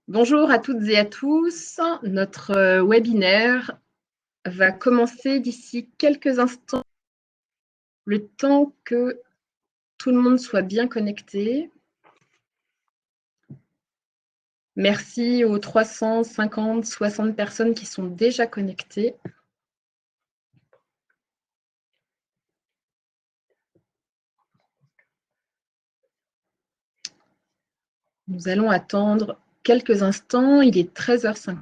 Bonjour à toutes et à tous. Notre webinaire va commencer d'ici quelques instants, le temps que tout le monde soit bien connecté. Merci aux 350, 60 personnes qui sont déjà connectées. Nous allons attendre quelques instants. Il est 13h50.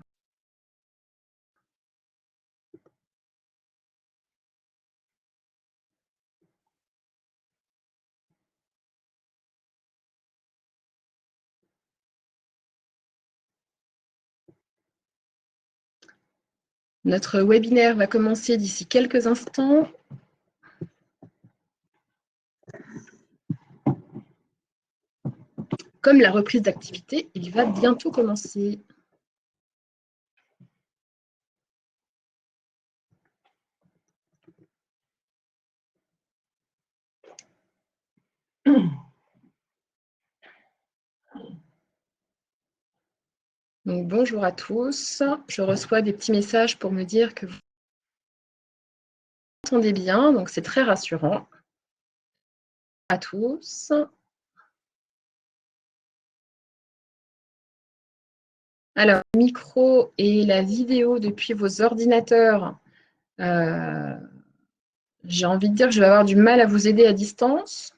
Notre webinaire va commencer d'ici quelques instants. Comme la reprise d'activité, il va bientôt commencer. Donc, bonjour à tous. Je reçois des petits messages pour me dire que vous m'entendez bien, donc c'est très rassurant. À tous. Alors, le micro et la vidéo depuis vos ordinateurs, j'ai envie de dire que je vais avoir du mal à vous aider à distance.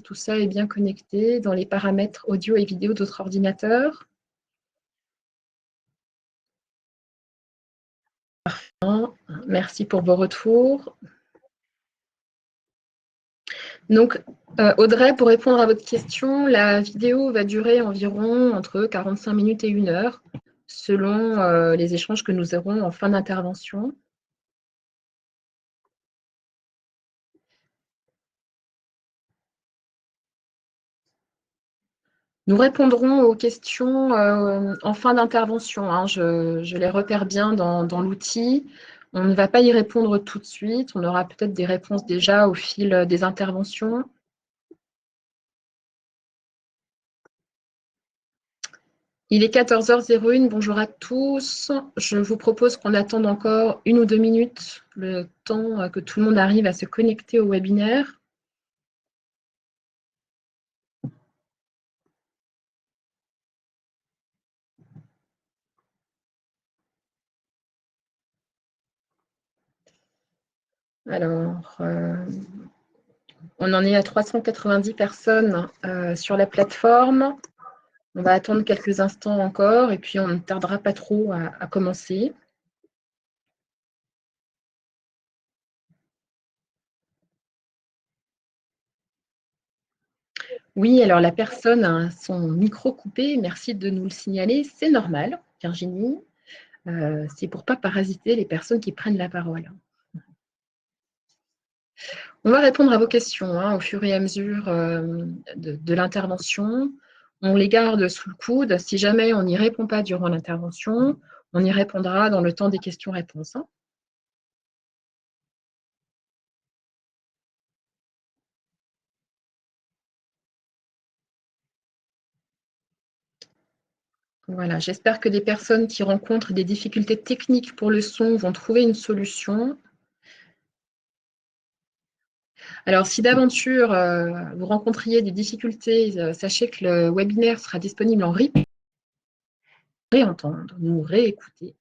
Tout ça est bien connecté dans les paramètres audio et vidéo de votre ordinateur. Merci pour vos retours. Donc, Audrey, pour répondre à votre question, la vidéo va durer environ entre 45 minutes et 1 heure, selon les échanges que nous aurons en fin d'intervention. Nous répondrons aux questions en fin d'intervention. Hein. Je les repère bien dans l'outil. On ne va pas y répondre tout de suite. On aura peut-être des réponses déjà au fil des interventions. Il est 14h01. Bonjour à tous. Je vous propose qu'on attende encore 1 ou 2 minutes, le temps que tout le monde arrive à se connecter au webinaire. Alors, on en est à 390 personnes sur la plateforme. On va attendre quelques instants encore et puis on ne tardera pas trop à commencer. Oui, alors la personne a son micro coupé. Merci de nous le signaler. C'est normal, Virginie. C'est pour ne pas parasiter les personnes qui prennent la parole. On va répondre à vos questions au fur et à mesure de l'intervention. On les garde sous le coude. Si jamais on n'y répond pas durant l'intervention, on y répondra dans le temps des questions-réponses. Voilà, j'espère que les personnes qui rencontrent des difficultés techniques pour le son vont trouver une solution. Alors, si d'aventure vous rencontriez des difficultés, sachez que le webinaire sera disponible en replay, réentendre, nous réécouter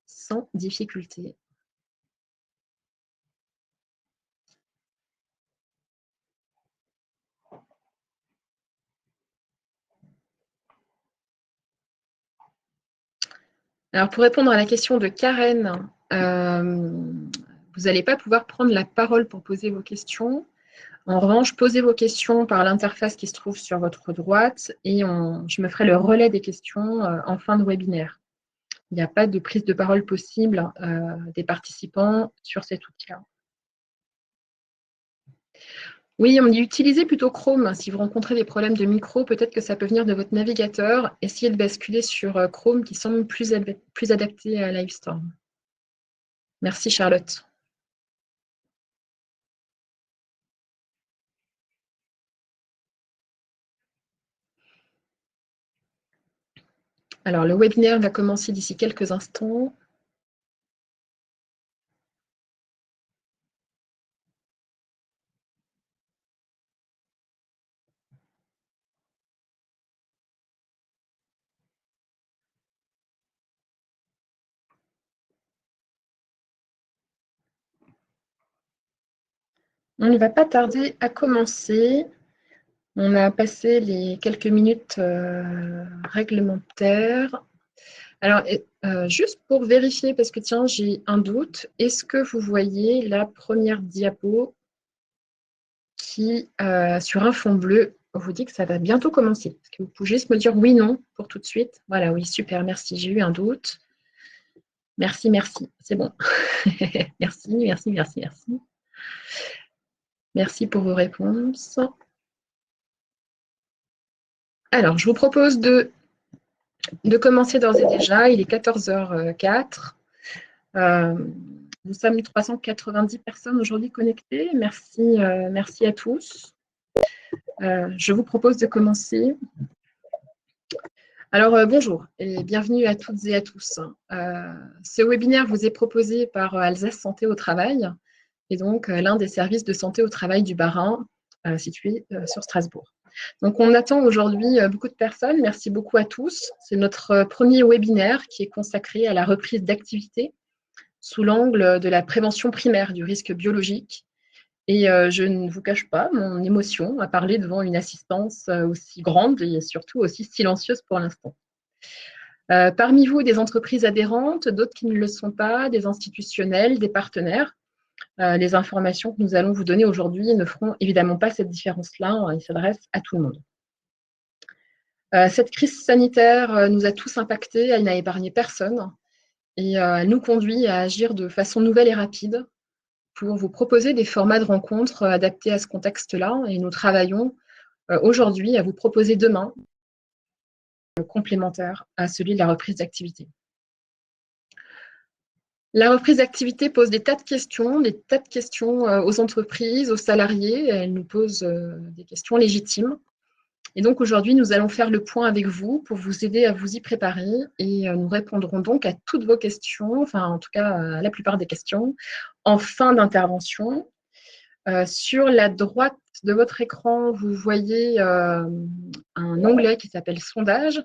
sans difficulté. Alors, pour répondre à la question de Karen, vous n'allez pas pouvoir prendre la parole pour poser vos questions. En revanche, posez vos questions par l'interface qui se trouve sur votre droite et je me ferai le relais des questions en fin de webinaire. Il n'y a pas de prise de parole possible des participants sur cet outil-là. Oui, on y utilisait plutôt Chrome. Si vous rencontrez des problèmes de micro, peut-être que ça peut venir de votre navigateur. Essayez de basculer sur Chrome qui semble plus adapté à Livestorm. Merci Charlotte. Alors, le webinaire va commencer d'ici quelques instants. On ne va pas tarder à commencer. On a passé les quelques minutes réglementaires. Alors, juste pour vérifier, parce que tiens, j'ai un doute, est-ce que vous voyez la première diapo qui, sur un fond bleu, vous dit que ça va bientôt commencer? Est-ce que vous pouvez juste me dire oui, non, pour tout de suite? Voilà, oui, super, merci, j'ai eu un doute. Merci, merci, c'est bon. Merci, merci, merci, merci. Merci pour vos réponses. Alors, je vous propose de commencer d'ores et déjà. Il est 14h04. Nous sommes 390 personnes aujourd'hui connectées. Merci, merci à tous. Je vous propose de commencer. Alors, bonjour et bienvenue à toutes et à tous. Ce webinaire vous est proposé par Alsace Santé au Travail et donc l'un des services de santé au travail du Bas-Rhin situé sur Strasbourg. Donc, on attend aujourd'hui beaucoup de personnes. Merci beaucoup à tous. C'est notre premier webinaire qui est consacré à la reprise d'activité sous l'angle de la prévention primaire du risque biologique. Et je ne vous cache pas mon émotion à parler devant une assistance aussi grande et surtout aussi silencieuse pour l'instant. Parmi vous, des entreprises adhérentes, d'autres qui ne le sont pas, des institutionnels, des partenaires. Les informations que nous allons vous donner aujourd'hui ne feront évidemment pas cette différence-là. Ils s'adressent à tout le monde. Cette crise sanitaire nous a tous impactés, elle n'a épargné personne et elle nous conduit à agir de façon nouvelle et rapide pour vous proposer des formats de rencontres adaptés à ce contexte-là. Et nous travaillons aujourd'hui à vous proposer demain complémentaire à celui de la reprise d'activité. La reprise d'activité pose des tas de questions aux entreprises, aux salariés. Elle nous pose des questions légitimes. Et donc aujourd'hui, nous allons faire le point avec vous pour vous aider à vous y préparer et nous répondrons donc à toutes vos questions, enfin en tout cas à la plupart des questions, en fin d'intervention. Sur la droite de votre écran, vous voyez un onglet qui s'appelle Sondage.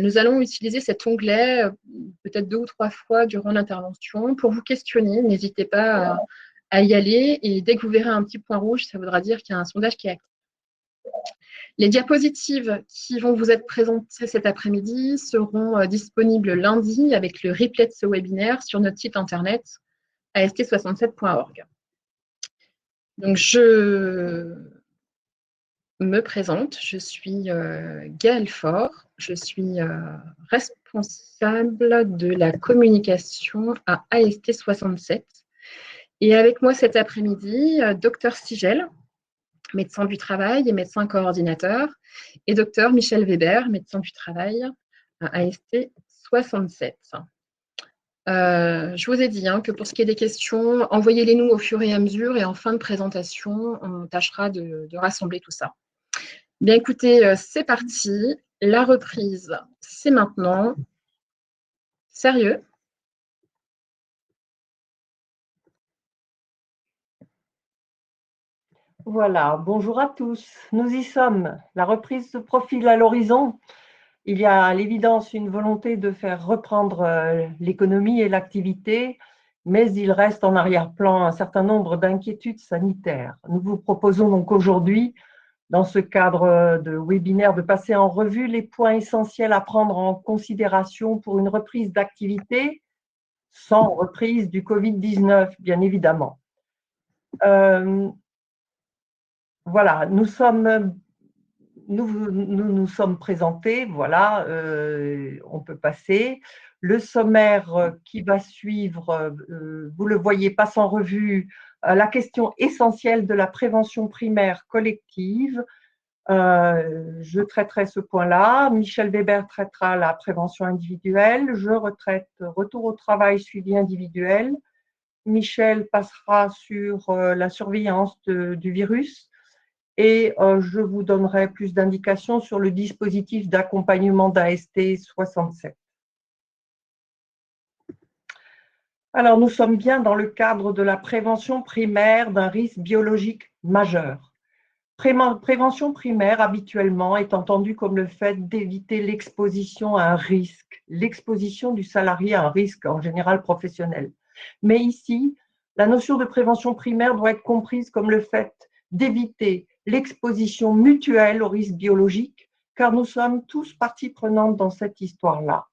Nous allons utiliser cet onglet peut-être 2 ou 3 fois durant l'intervention pour vous questionner. N'hésitez pas à y aller et dès que vous verrez un petit point rouge, ça voudra dire qu'il y a un sondage qui est actif. Les diapositives qui vont vous être présentées cet après-midi seront disponibles lundi avec le replay de ce webinaire sur notre site internet ast67.org. Donc, je me présente, je suis Gaëlle Faure, je suis responsable de la communication à AST67. Et avec moi cet après-midi, Dr Sigel, médecin du travail et médecin coordinateur, et Dr Michel Weber, médecin du travail à AST67. Je vous ai dit que pour ce qui est des questions, envoyez-les nous au fur et à mesure et en fin de présentation, on tâchera de rassembler tout ça. Bien écoutez, c'est parti. La reprise, c'est maintenant. Sérieux? Voilà, bonjour à tous. Nous y sommes. La reprise se profile à l'horizon. Il y a à l'évidence une volonté de faire reprendre l'économie et l'activité, mais il reste en arrière-plan un certain nombre d'inquiétudes sanitaires. Nous vous proposons donc aujourd'hui, dans ce cadre de webinaire, de passer en revue les points essentiels à prendre en considération pour une reprise d'activité, sans reprise du Covid-19, bien évidemment. Voilà, nous nous sommes présentés, voilà, on peut passer. Le sommaire qui va suivre, vous le voyez, passe en revue la question essentielle de la prévention primaire collective. Je traiterai ce point-là. Michel Weber traitera la prévention individuelle. Je retraite retour au travail suivi individuel. Michel passera sur la surveillance du virus. et je vous donnerai plus d'indications sur le dispositif d'accompagnement d'AST 67. Alors, nous sommes bien dans le cadre de la prévention primaire d'un risque biologique majeur. Prévention primaire, habituellement, est entendue comme le fait d'éviter l'exposition à un risque, l'exposition du salarié à un risque, en général professionnel. Mais ici, la notion de prévention primaire doit être comprise comme le fait d'éviter l'exposition mutuelle au risque biologique, car nous sommes tous partie prenante dans cette histoire-là.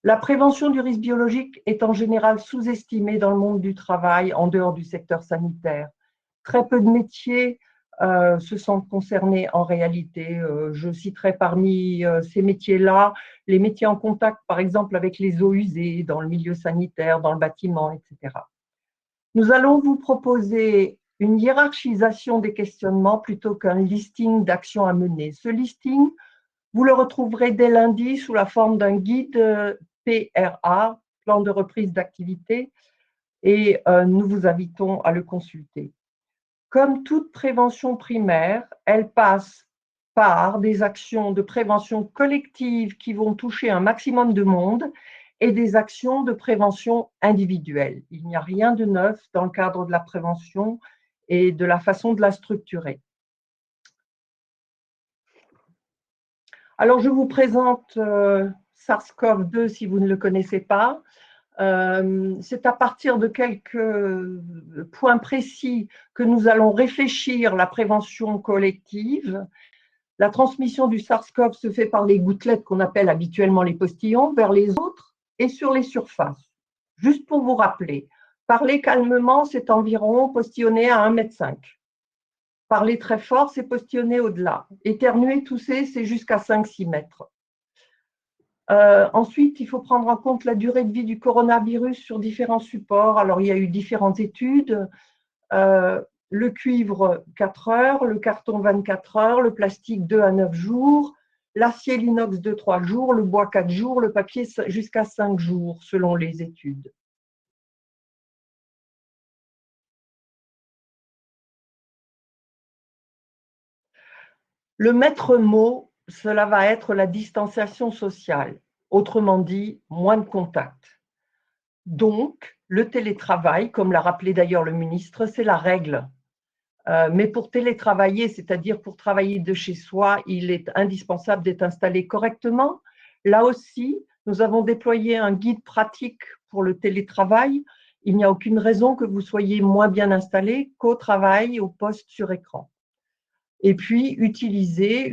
La prévention du risque biologique est en général sous-estimée dans le monde du travail en dehors du secteur sanitaire. Très peu de métiers se sentent concernés en réalité. Je citerai parmi ces métiers-là les métiers en contact, par exemple, avec les eaux usées dans le milieu sanitaire, dans le bâtiment, etc. Nous allons vous proposer une hiérarchisation des questionnements plutôt qu'un listing d'actions à mener. Ce listing, vous le retrouverez dès lundi sous la forme d'un guide PRA, plan de reprise d'activité, et nous vous invitons à le consulter. Comme toute prévention primaire, elle passe par des actions de prévention collective qui vont toucher un maximum de monde et des actions de prévention individuelle. Il n'y a rien de neuf dans le cadre de la prévention et de la façon de la structurer. Alors, je vous présente SARS-CoV-2 si vous ne le connaissez pas. C'est à partir de quelques points précis que nous allons réfléchir la prévention collective. La transmission du SARS-CoV se fait par les gouttelettes qu'on appelle habituellement les postillons vers les autres et sur les surfaces. Juste pour vous rappeler, parler calmement, c'est environ postillonner à 1,5 m. Parler très fort, c'est postillonner au-delà. Éternuer, tousser, c'est jusqu'à 5-6 mètres. Ensuite, il faut prendre en compte la durée de vie du coronavirus sur différents supports. Alors, il y a eu différentes études. Le cuivre, 4 heures, le carton, 24 heures, le plastique, 2 à 9 jours, l'acier, l'inox, 2-3 jours, le bois, 4 jours, le papier, jusqu'à 5 jours, selon les études. Le maître mot, cela va être la distanciation sociale. Autrement dit, moins de contact. Donc, le télétravail, comme l'a rappelé d'ailleurs le ministre, c'est la règle. Mais pour télétravailler, c'est-à-dire pour travailler de chez soi, il est indispensable d'être installé correctement. Là aussi, nous avons déployé un guide pratique pour le télétravail. Il n'y a aucune raison que vous soyez moins bien installé qu'au travail, au poste sur écran. Et puis, utilisez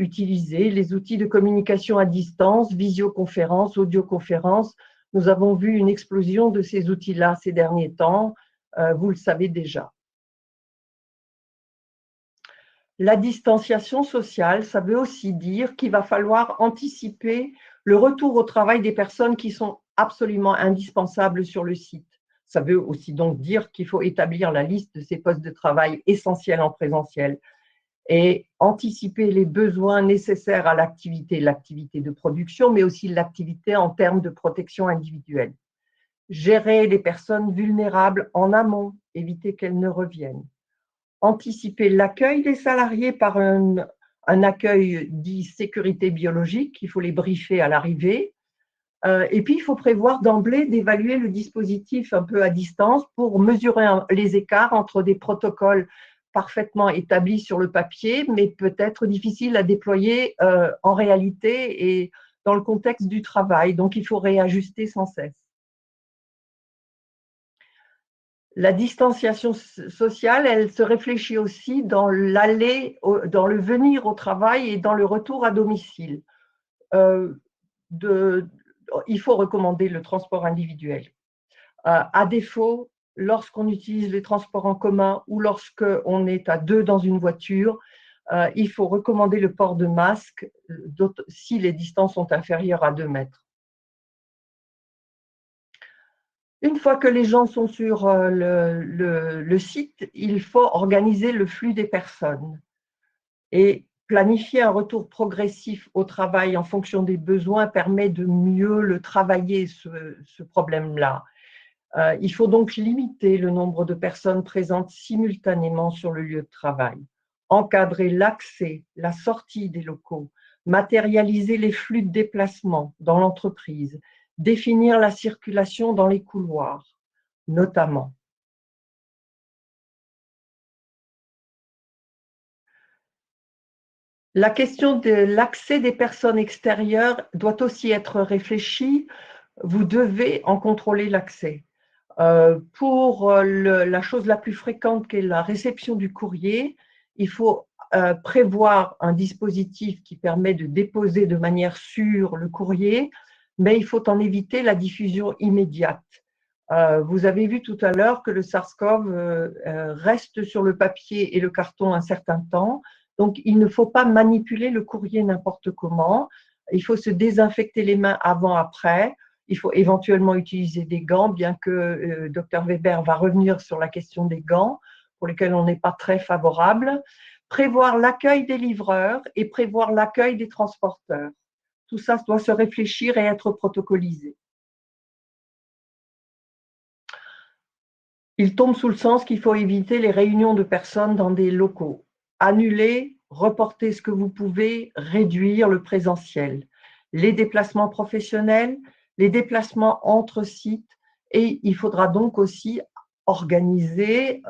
les outils de communication à distance, visioconférence, audioconférence. Nous avons vu une explosion de ces outils-là ces derniers temps, vous le savez déjà. La distanciation sociale, ça veut aussi dire qu'il va falloir anticiper le retour au travail des personnes qui sont absolument indispensables sur le site. Ça veut aussi donc dire qu'il faut établir la liste de ces postes de travail essentiels en présentiel et anticiper les besoins nécessaires à l'activité de production, mais aussi l'activité en termes de protection individuelle. Gérer les personnes vulnérables en amont, éviter qu'elles ne reviennent. Anticiper l'accueil des salariés par un accueil dit sécurité biologique, il faut les briefer à l'arrivée. Et puis, il faut prévoir d'emblée d'évaluer le dispositif un peu à distance pour mesurer les écarts entre des protocoles parfaitement établis sur le papier, mais peut-être difficiles à déployer en réalité et dans le contexte du travail. Donc, il faut réajuster sans cesse. La distanciation sociale, elle se réfléchit aussi dans dans le venir au travail et dans le retour à domicile. Il faut recommander le transport individuel. À défaut, lorsqu'on utilise les transports en commun ou lorsqu'on est à 2 dans une voiture, il faut recommander le port de masque si les distances sont inférieures à 2 mètres. Une fois que les gens sont sur le site, il faut organiser le flux des personnes et planifier un retour progressif au travail en fonction des besoins permet de mieux le travailler, ce problème-là. Il faut donc limiter le nombre de personnes présentes simultanément sur le lieu de travail. encadrer l'accès, la sortie des locaux, matérialiser les flux de déplacement dans l'entreprise, définir la circulation dans les couloirs, notamment. La question de l'accès des personnes extérieures doit aussi être réfléchie. Vous devez en contrôler l'accès. Pour la chose la plus fréquente qu'est la réception du courrier, il faut prévoir un dispositif qui permet de déposer de manière sûre le courrier, mais il faut en éviter la diffusion immédiate. Vous avez vu tout à l'heure que le SARS-CoV reste sur le papier et le carton un certain temps, donc il ne faut pas manipuler le courrier n'importe comment. Il faut se désinfecter les mains avant-après. Il faut éventuellement utiliser des gants, bien que Dr Weber va revenir sur la question des gants, pour lesquels on n'est pas très favorable. Prévoir l'accueil des livreurs et prévoir l'accueil des transporteurs. Tout ça doit se réfléchir et être protocolisé. Il tombe sous le sens qu'il faut éviter les réunions de personnes dans des locaux. Annuler, reporter ce que vous pouvez, réduire le présentiel. Les déplacements professionnels, les déplacements entre sites, et il faudra donc aussi organiser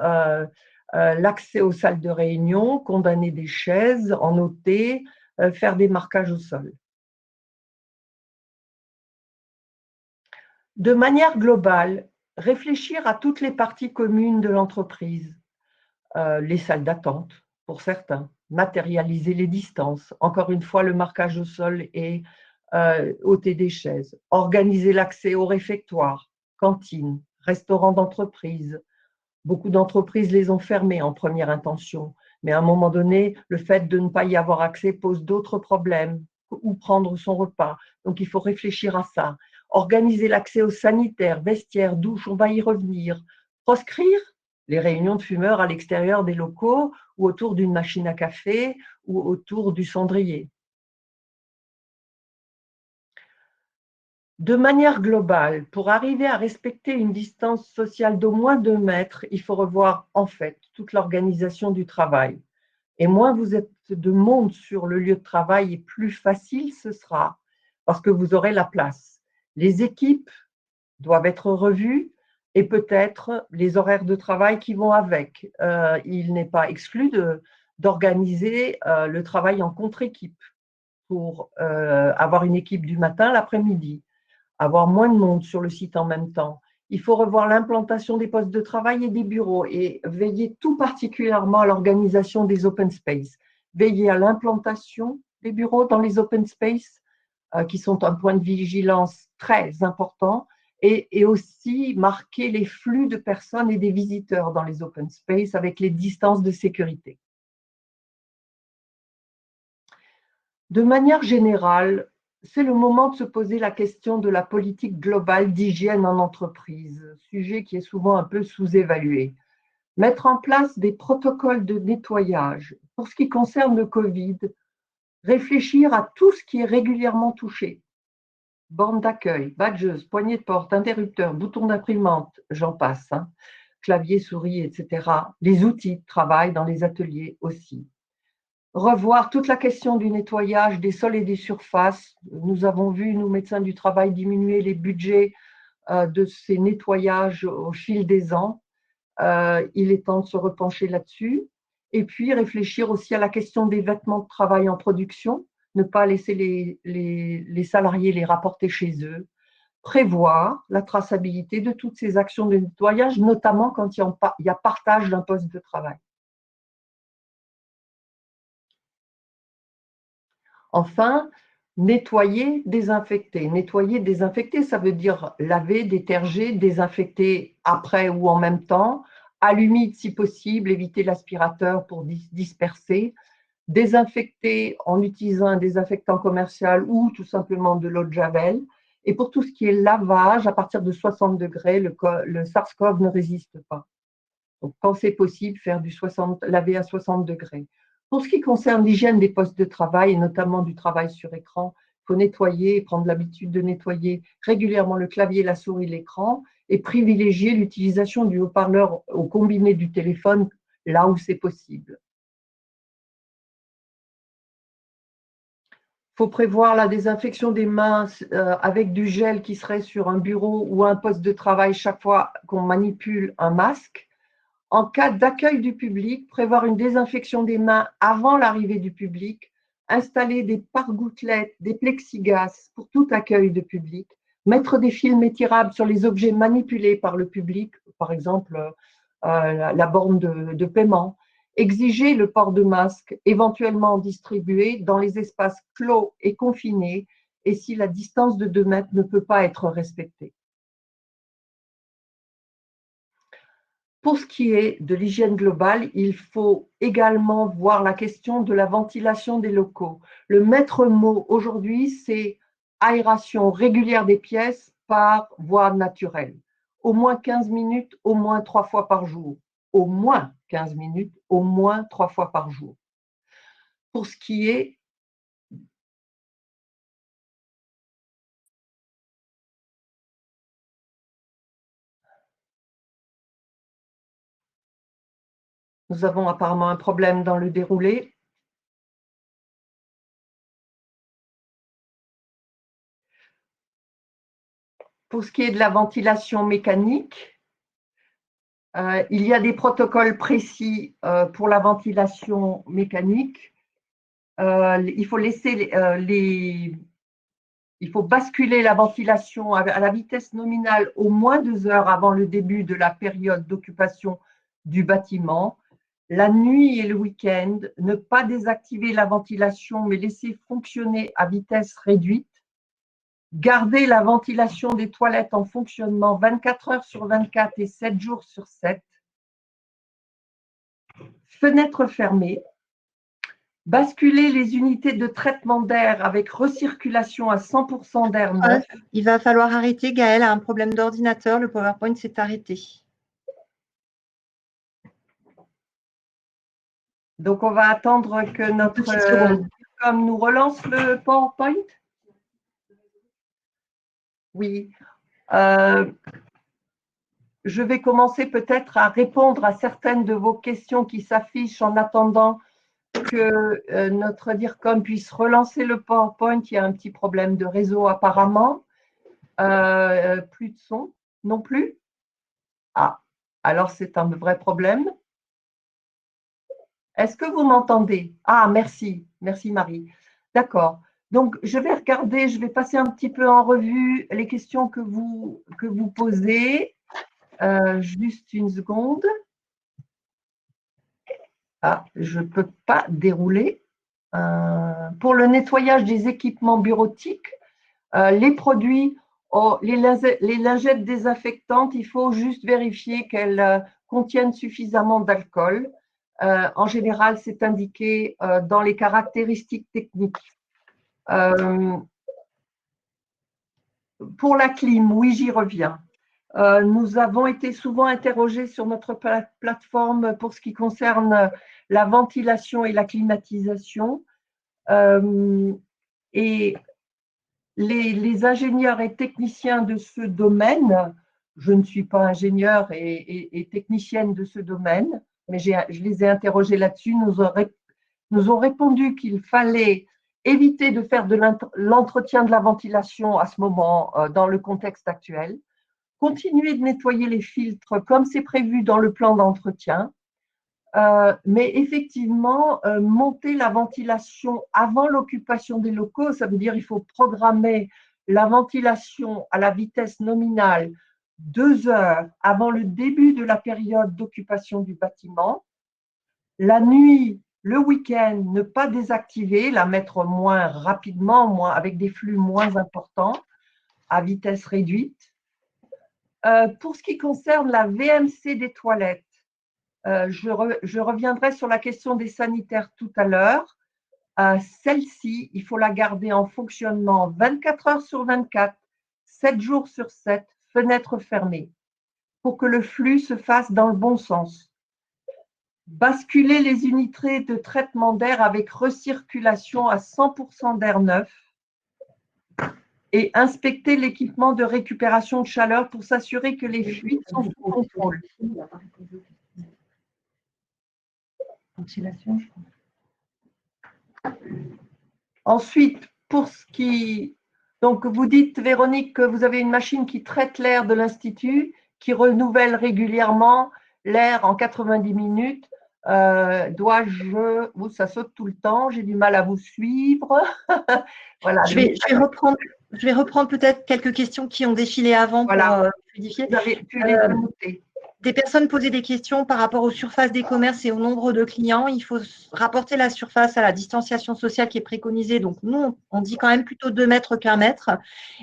l'accès aux salles de réunion, condamner des chaises, en ôter, faire des marquages au sol. De manière globale, réfléchir à toutes les parties communes de l'entreprise, les salles d'attente pour certains, matérialiser les distances, encore une fois le marquage au sol et ôter des chaises, organiser l'accès au réfectoire, cantines, restaurants d'entreprise. Beaucoup d'entreprises les ont fermés en première intention, mais à un moment donné, le fait de ne pas y avoir accès pose d'autres problèmes, où prendre son repas. Donc il faut réfléchir à ça. Organiser l'accès aux sanitaires, vestiaires, douches, on va y revenir. Proscrire les réunions de fumeurs à l'extérieur des locaux ou autour d'une machine à café ou autour du cendrier. De manière globale, pour arriver à respecter une distance sociale d'au moins 2 mètres, il faut revoir en fait toute l'organisation du travail. Et moins vous êtes de monde sur le lieu de travail, et plus facile ce sera, parce que vous aurez la place. Les équipes doivent être revues et peut-être les horaires de travail qui vont avec. Il n'est pas exclu d'organiser le travail en contre-équipe pour avoir une équipe du matin, l'après-midi, avoir moins de monde sur le site en même temps. Il faut revoir l'implantation des postes de travail et des bureaux et veiller tout particulièrement à l'organisation des open space. Veiller à l'implantation des bureaux dans les open space, qui sont un point de vigilance très important, et aussi marquer les flux de personnes et des visiteurs dans les open space avec les distances de sécurité. De manière générale, c'est le moment de se poser la question de la politique globale d'hygiène en entreprise, sujet qui est souvent un peu sous-évalué. Mettre en place des protocoles de nettoyage. Pour ce qui concerne le Covid, réfléchir à tout ce qui est régulièrement touché. Bornes d'accueil, badges, poignées de porte, interrupteurs, boutons d'imprimante, j'en passe, hein, clavier, souris, etc. Les outils de travail dans les ateliers aussi. Revoir toute la question du nettoyage des sols et des surfaces. Nous avons vu, nous, médecins du travail, diminuer les budgets de ces nettoyages au fil des ans. Il est temps de se repencher là-dessus. Et puis, réfléchir aussi à la question des vêtements de travail en production, ne pas laisser les salariés les rapporter chez eux. Prévoir la traçabilité de toutes ces actions de nettoyage, notamment quand il y a partage d'un poste de travail. Enfin, nettoyer, désinfecter. Nettoyer, désinfecter, ça veut dire laver, déterger, désinfecter après ou en même temps, à l'humide si possible, éviter l'aspirateur pour disperser, désinfecter en utilisant un désinfectant commercial ou tout simplement de l'eau de Javel. Et pour tout ce qui est lavage, à partir de 60 degrés, le SARS-CoV ne résiste pas. Donc, quand c'est possible, faire laver à 60 degrés. Pour ce qui concerne l'hygiène des postes de travail, et notamment du travail sur écran, il faut nettoyer, prendre l'habitude de nettoyer régulièrement le clavier, la souris, l'écran, et privilégier l'utilisation du haut-parleur au combiné du téléphone là où c'est possible. faut prévoir la désinfection des mains avec du gel qui serait sur un bureau ou un poste de travail chaque fois qu'on manipule un masque. En cas d'accueil du public, prévoir une désinfection des mains avant l'arrivée du public, installer des pare-gouttelettes, des plexiglas pour tout accueil de public, mettre des films étirables sur les objets manipulés par le public, par exemple la borne de paiement, exiger le port de masque, éventuellement distribué dans les espaces clos et confinés, et si la distance de 2 mètres ne peut pas être respectée. Pour ce qui est de l'hygiène globale, il faut également voir la question de la ventilation des locaux. Le maître mot aujourd'hui, c'est aération régulière des pièces par voie naturelle. Au moins 15 minutes, au moins 3 fois par jour. Au moins 15 minutes, au moins 3 fois par jour. Pour ce qui est nous avons apparemment un problème dans le déroulé. Pour ce qui est de la ventilation mécanique, il y a des protocoles précis pour la ventilation mécanique. Il faut il faut basculer la ventilation à la vitesse nominale au moins 2 heures avant le début de la période d'occupation du bâtiment. La nuit et le week-end, ne pas désactiver la ventilation, mais laisser fonctionner à vitesse réduite. Garder la ventilation des toilettes en fonctionnement 24 heures sur 24 et 7 jours sur 7. Fenêtres fermées. Basculer les unités de traitement d'air avec recirculation à 100% d'air neuf. Il va falloir arrêter. Gaëlle a un problème d'ordinateur. Le PowerPoint s'est arrêté. Donc, on va attendre que notre DIRCOM nous relance le PowerPoint. Oui. Je vais commencer peut-être à répondre à certaines de vos questions qui s'affichent en attendant que notre DIRCOM puisse relancer le PowerPoint. Il y a un petit problème de réseau apparemment. Plus de son non plus. Ah, alors c'est un vrai problème. Est-ce que vous m'entendez? Ah, merci. Merci Marie. D'accord. Donc, je vais regarder, je vais passer un petit peu en revue les questions que vous posez. Juste une seconde. Ah, je ne peux pas dérouler. Pour le nettoyage des équipements bureautiques, les produits, les lingettes désinfectantes, il faut juste vérifier qu'elles contiennent suffisamment d'alcool. En général, c'est indiqué dans les caractéristiques techniques. Pour la clim, oui, j'y reviens. Nous avons été souvent interrogés sur notre plateforme pour ce qui concerne la ventilation et la climatisation. Et les ingénieurs et techniciens de ce domaine, je ne suis pas ingénieure et technicienne de ce domaine, mais je les ai interrogés là-dessus, nous ont répondu qu'il fallait éviter de faire de l'entretien de la ventilation à ce moment dans le contexte actuel, continuer de nettoyer les filtres comme c'est prévu dans le plan d'entretien, mais effectivement, monter la ventilation avant l'occupation des locaux, ça veut dire qu'il faut programmer la ventilation à la vitesse nominale 2 heures avant le début de la période d'occupation du bâtiment. La nuit, le week-end, ne pas désactiver, la mettre moins rapidement, avec des flux moins importants, à vitesse réduite. Pour ce qui concerne la VMC des toilettes, je reviendrai sur la question des sanitaires tout à l'heure. Celle-ci, il faut la garder en fonctionnement 24 heures sur 24, 7 jours sur 7, fenêtres fermées, pour que le flux se fasse dans le bon sens. Basculer les unités de traitement d'air avec recirculation à 100% d'air neuf et inspecter l'équipement de récupération de chaleur pour s'assurer que les fuites sont sous contrôle. Ensuite, pour ce qui… Donc, vous dites, Véronique, que vous avez une machine qui traite l'air de l'Institut, qui renouvelle régulièrement l'air en 90 minutes. Dois-je… Ça saute tout le temps, j'ai du mal à vous suivre. Voilà. Je vais reprendre peut-être quelques questions qui ont défilé avant pour fluidifier. Vous avez pu les noter. Des personnes posaient des questions par rapport aux surfaces des commerces et au nombre de clients. Il faut rapporter la surface à la distanciation sociale qui est préconisée. Donc, nous, on dit quand même plutôt 2 mètres qu'1 mètre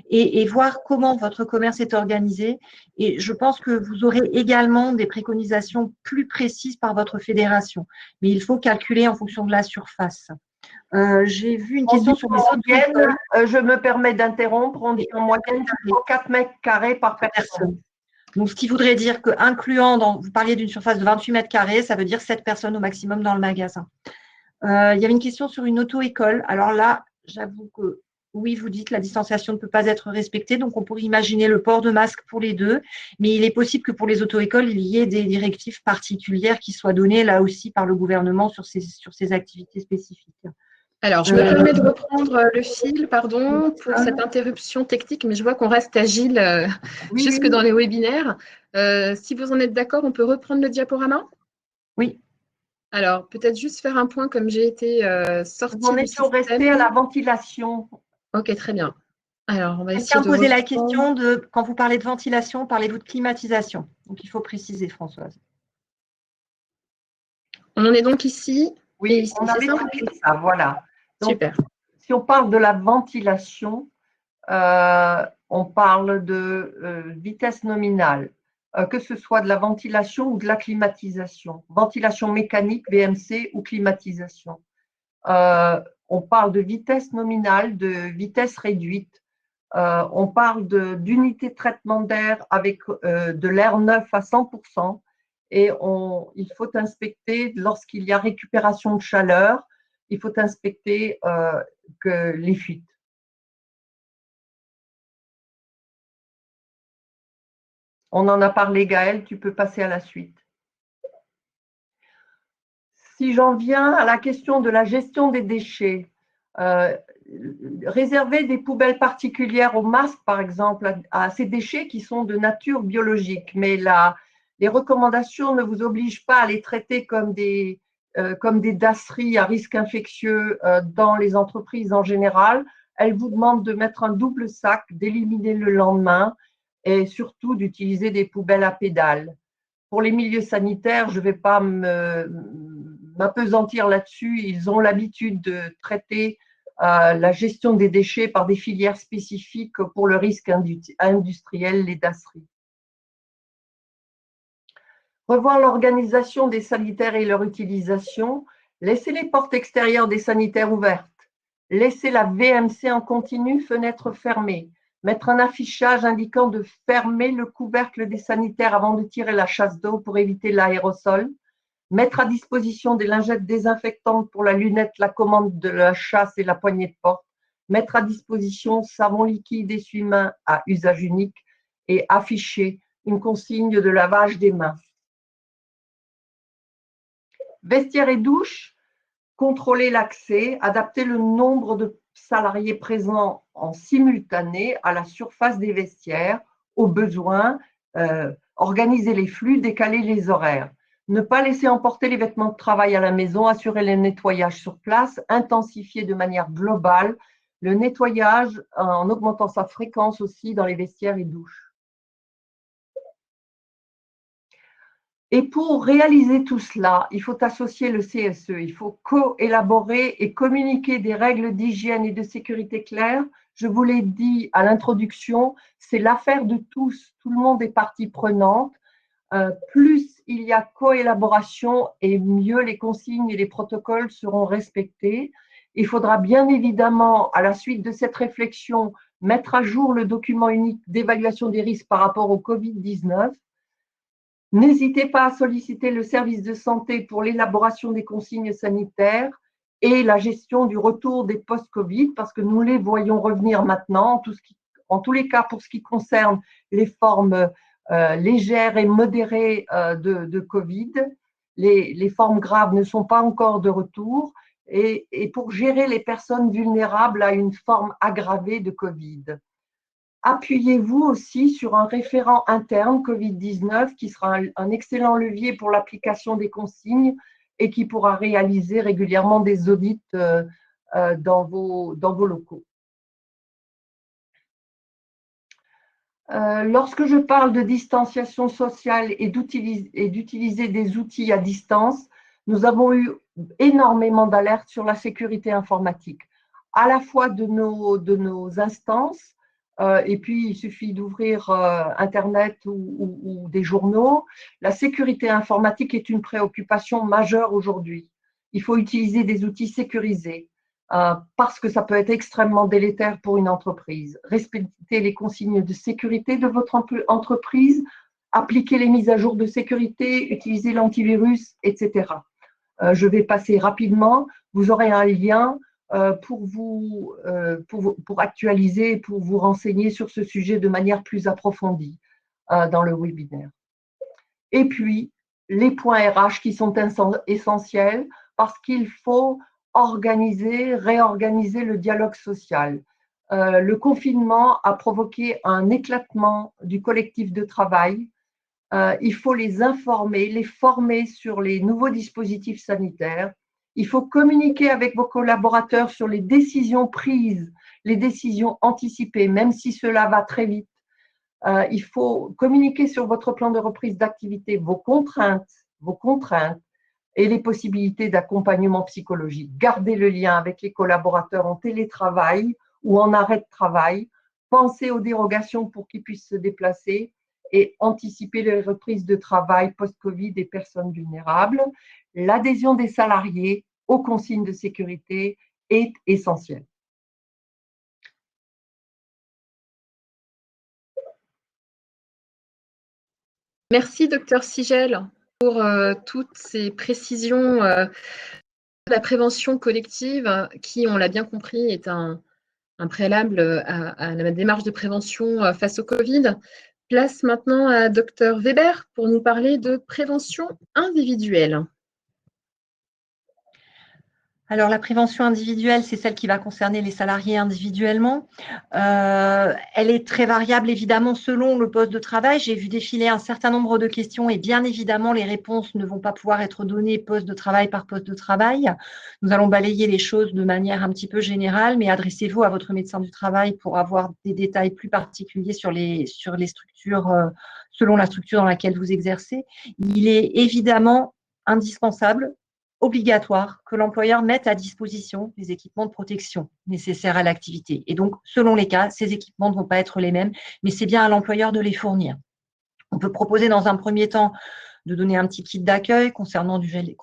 et voir comment votre commerce est organisé. Et je pense que vous aurez également des préconisations plus précises par votre fédération. Mais il faut calculer en fonction de la surface. J'ai vu une question sur les auto-écoles. Je me permets d'interrompre. On dit en moyenne 4 mètres carrés par personne. Donc, ce qui voudrait dire qu'incluant, vous parliez d'une surface de 28 mètres carrés, ça veut dire 7 personnes au maximum dans le magasin. Il y avait une question sur une auto-école. Alors là, j'avoue que oui, vous dites la distanciation ne peut pas être respectée, donc on pourrait imaginer le port de masque pour les deux, mais il est possible que pour les auto-écoles, il y ait des directives particulières qui soient données là aussi par le gouvernement sur ces activités spécifiques. Alors, je me permets de reprendre le fil, pardon, pour cette interruption technique, mais je vois qu'on reste agile jusque dans les webinaires. Si vous en êtes d'accord, on peut reprendre le diaporama? Oui. Alors, peut-être juste faire un point comme j'ai été sortie on du est toujours resté à la ventilation. Ok, très bien. Alors, on va essayer Quelqu'un de posait la question de, quand vous parlez de ventilation, parlez-vous de climatisation? Donc, il faut préciser, Françoise. On en est donc ici. Oui, et ici, on avait compris ça, voilà. Donc, super. Si on parle de la ventilation, on parle de vitesse nominale, que ce soit de la ventilation ou de la climatisation. Ventilation mécanique, VMC ou climatisation. On parle de vitesse nominale, de vitesse réduite. On parle d'unité de traitement d'air avec de l'air neuf à 100%. Et il faut inspecter, lorsqu'il y a récupération de chaleur, il faut inspecter que les fuites. On en a parlé, Gaëlle, tu peux passer à la suite. Si j'en viens à la question de la gestion des déchets, réserver des poubelles particulières aux masques, par exemple, à ces déchets qui sont de nature biologique, mais les recommandations ne vous obligent pas à les traiter comme des dasseries à risque infectieux dans les entreprises en général. Elles vous demandent de mettre un double sac, d'éliminer le lendemain et surtout d'utiliser des poubelles à pédales. Pour les milieux sanitaires, je ne vais pas m'apesantir là-dessus. Ils ont l'habitude de traiter la gestion des déchets par des filières spécifiques pour le risque industriel, les dasseries. Revoir l'organisation des sanitaires et leur utilisation. Laisser les portes extérieures des sanitaires ouvertes. Laisser la VMC en continu, fenêtre fermée. Mettre un affichage indiquant de fermer le couvercle des sanitaires avant de tirer la chasse d'eau pour éviter l'aérosol. Mettre à disposition des lingettes désinfectantes pour la lunette, la commande de la chasse et la poignée de porte. Mettre à disposition savon liquide, essuie-mains à usage unique et afficher une consigne de lavage des mains. Vestiaire et douche, contrôler l'accès, adapter le nombre de salariés présents en simultané à la surface des vestiaires, aux besoins, organiser les flux, décaler les horaires. Ne pas laisser emporter les vêtements de travail à la maison, assurer le nettoyage sur place, intensifier de manière globale le nettoyage en augmentant sa fréquence aussi dans les vestiaires et douches. Et pour réaliser tout cela, il faut associer le CSE, il faut co-élaborer et communiquer des règles d'hygiène et de sécurité claires. Je vous l'ai dit à l'introduction, c'est l'affaire de tous, tout le monde est partie prenante. Plus il y a coélaboration et mieux les consignes et les protocoles seront respectés. Il faudra bien évidemment, à la suite de cette réflexion, mettre à jour le document unique d'évaluation des risques par rapport au Covid-19. N'hésitez pas à solliciter le service de santé pour l'élaboration des consignes sanitaires et la gestion du retour des post-Covid, parce que nous les voyons revenir maintenant, en tous les cas pour ce qui concerne les formes légères et modérées de Covid. Les formes graves ne sont pas encore de retour. et pour gérer les personnes vulnérables à une forme aggravée de Covid. Appuyez-vous aussi sur un référent interne Covid-19 qui sera un excellent levier pour l'application des consignes et qui pourra réaliser régulièrement des audits dans vos locaux. Lorsque je parle de distanciation sociale et d'utiliser des outils à distance, nous avons eu énormément d'alertes sur la sécurité informatique, à la fois de nos instances, et puis il suffit d'ouvrir Internet ou des journaux. La sécurité informatique est une préoccupation majeure aujourd'hui. Il faut utiliser des outils sécurisés. Parce que ça peut être extrêmement délétère pour une entreprise. Respectez les consignes de sécurité de votre entreprise, appliquez les mises à jour de sécurité, utilisez l'antivirus, etc. Je vais passer rapidement. Vous aurez un lien pour actualiser, pour vous renseigner sur ce sujet de manière plus approfondie dans le webinaire. Et puis, les points RH qui sont essentiels parce qu'il faut réorganiser le dialogue social. Le confinement a provoqué un éclatement du collectif de travail. Il faut les informer, les former sur les nouveaux dispositifs sanitaires. Il faut communiquer avec vos collaborateurs sur les décisions prises, les décisions anticipées, même si cela va très vite. Il faut communiquer sur votre plan de reprise d'activité, vos contraintes et les possibilités d'accompagnement psychologique. Gardez le lien avec les collaborateurs en télétravail ou en arrêt de travail. Pensez aux dérogations pour qu'ils puissent se déplacer et anticiper les reprises de travail post-Covid des personnes vulnérables. L'adhésion des salariés aux consignes de sécurité est essentielle. Merci, docteur Sigel, pour toutes ces précisions. La prévention collective, qui, on l'a bien compris, est un préalable à la démarche de prévention face au Covid. Place maintenant à docteur Weber pour nous parler de prévention individuelle. Alors, la prévention individuelle, c'est celle qui va concerner les salariés individuellement. Elle est très variable, évidemment, selon le poste de travail. J'ai vu défiler un certain nombre de questions et bien évidemment, les réponses ne vont pas pouvoir être données poste de travail par poste de travail. Nous allons balayer les choses de manière un petit peu générale, mais adressez-vous à votre médecin du travail pour avoir des détails plus particuliers sur les structures, selon la structure dans laquelle vous exercez. Il est évidemment indispensable, obligatoire, que l'employeur mette à disposition les équipements de protection nécessaires à l'activité. Et donc, selon les cas, ces équipements ne vont pas être les mêmes, mais c'est bien à l'employeur de les fournir. On peut proposer dans un premier temps de donner un petit kit d'accueil concernant du gel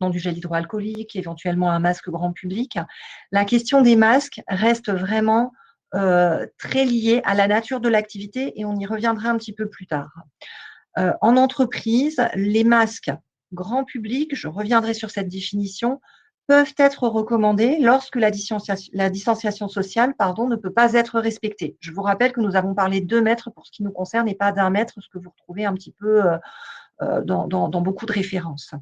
hydroalcoolique, éventuellement un masque grand public. La question des masques reste vraiment très liée à la nature de l'activité et on y reviendra un petit peu plus tard. En entreprise, les masques grand public, je reviendrai sur cette définition, peuvent être recommandés lorsque la distanciation sociale ne peut pas être respectée. Je vous rappelle que nous avons parlé de 2 mètres pour ce qui nous concerne et pas d'1 mètre, ce que vous retrouvez un petit peu dans beaucoup de références.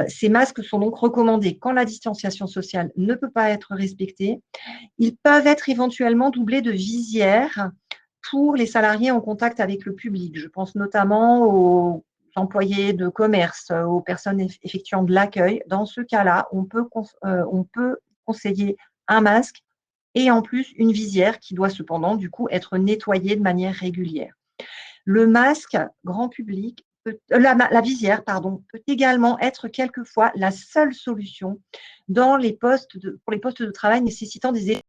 Ces masques sont donc recommandés quand la distanciation sociale ne peut pas être respectée. Ils peuvent être éventuellement doublés de visières pour les salariés en contact avec le public. Je pense notamment aux employés de commerce, aux personnes effectuant de l'accueil. Dans ce cas-là, on peut conseiller un masque et en plus une visière qui doit cependant du coup être nettoyée de manière régulière. Le masque grand public, la visière, peut également être quelquefois la seule solution pour les postes de travail nécessitant des éléments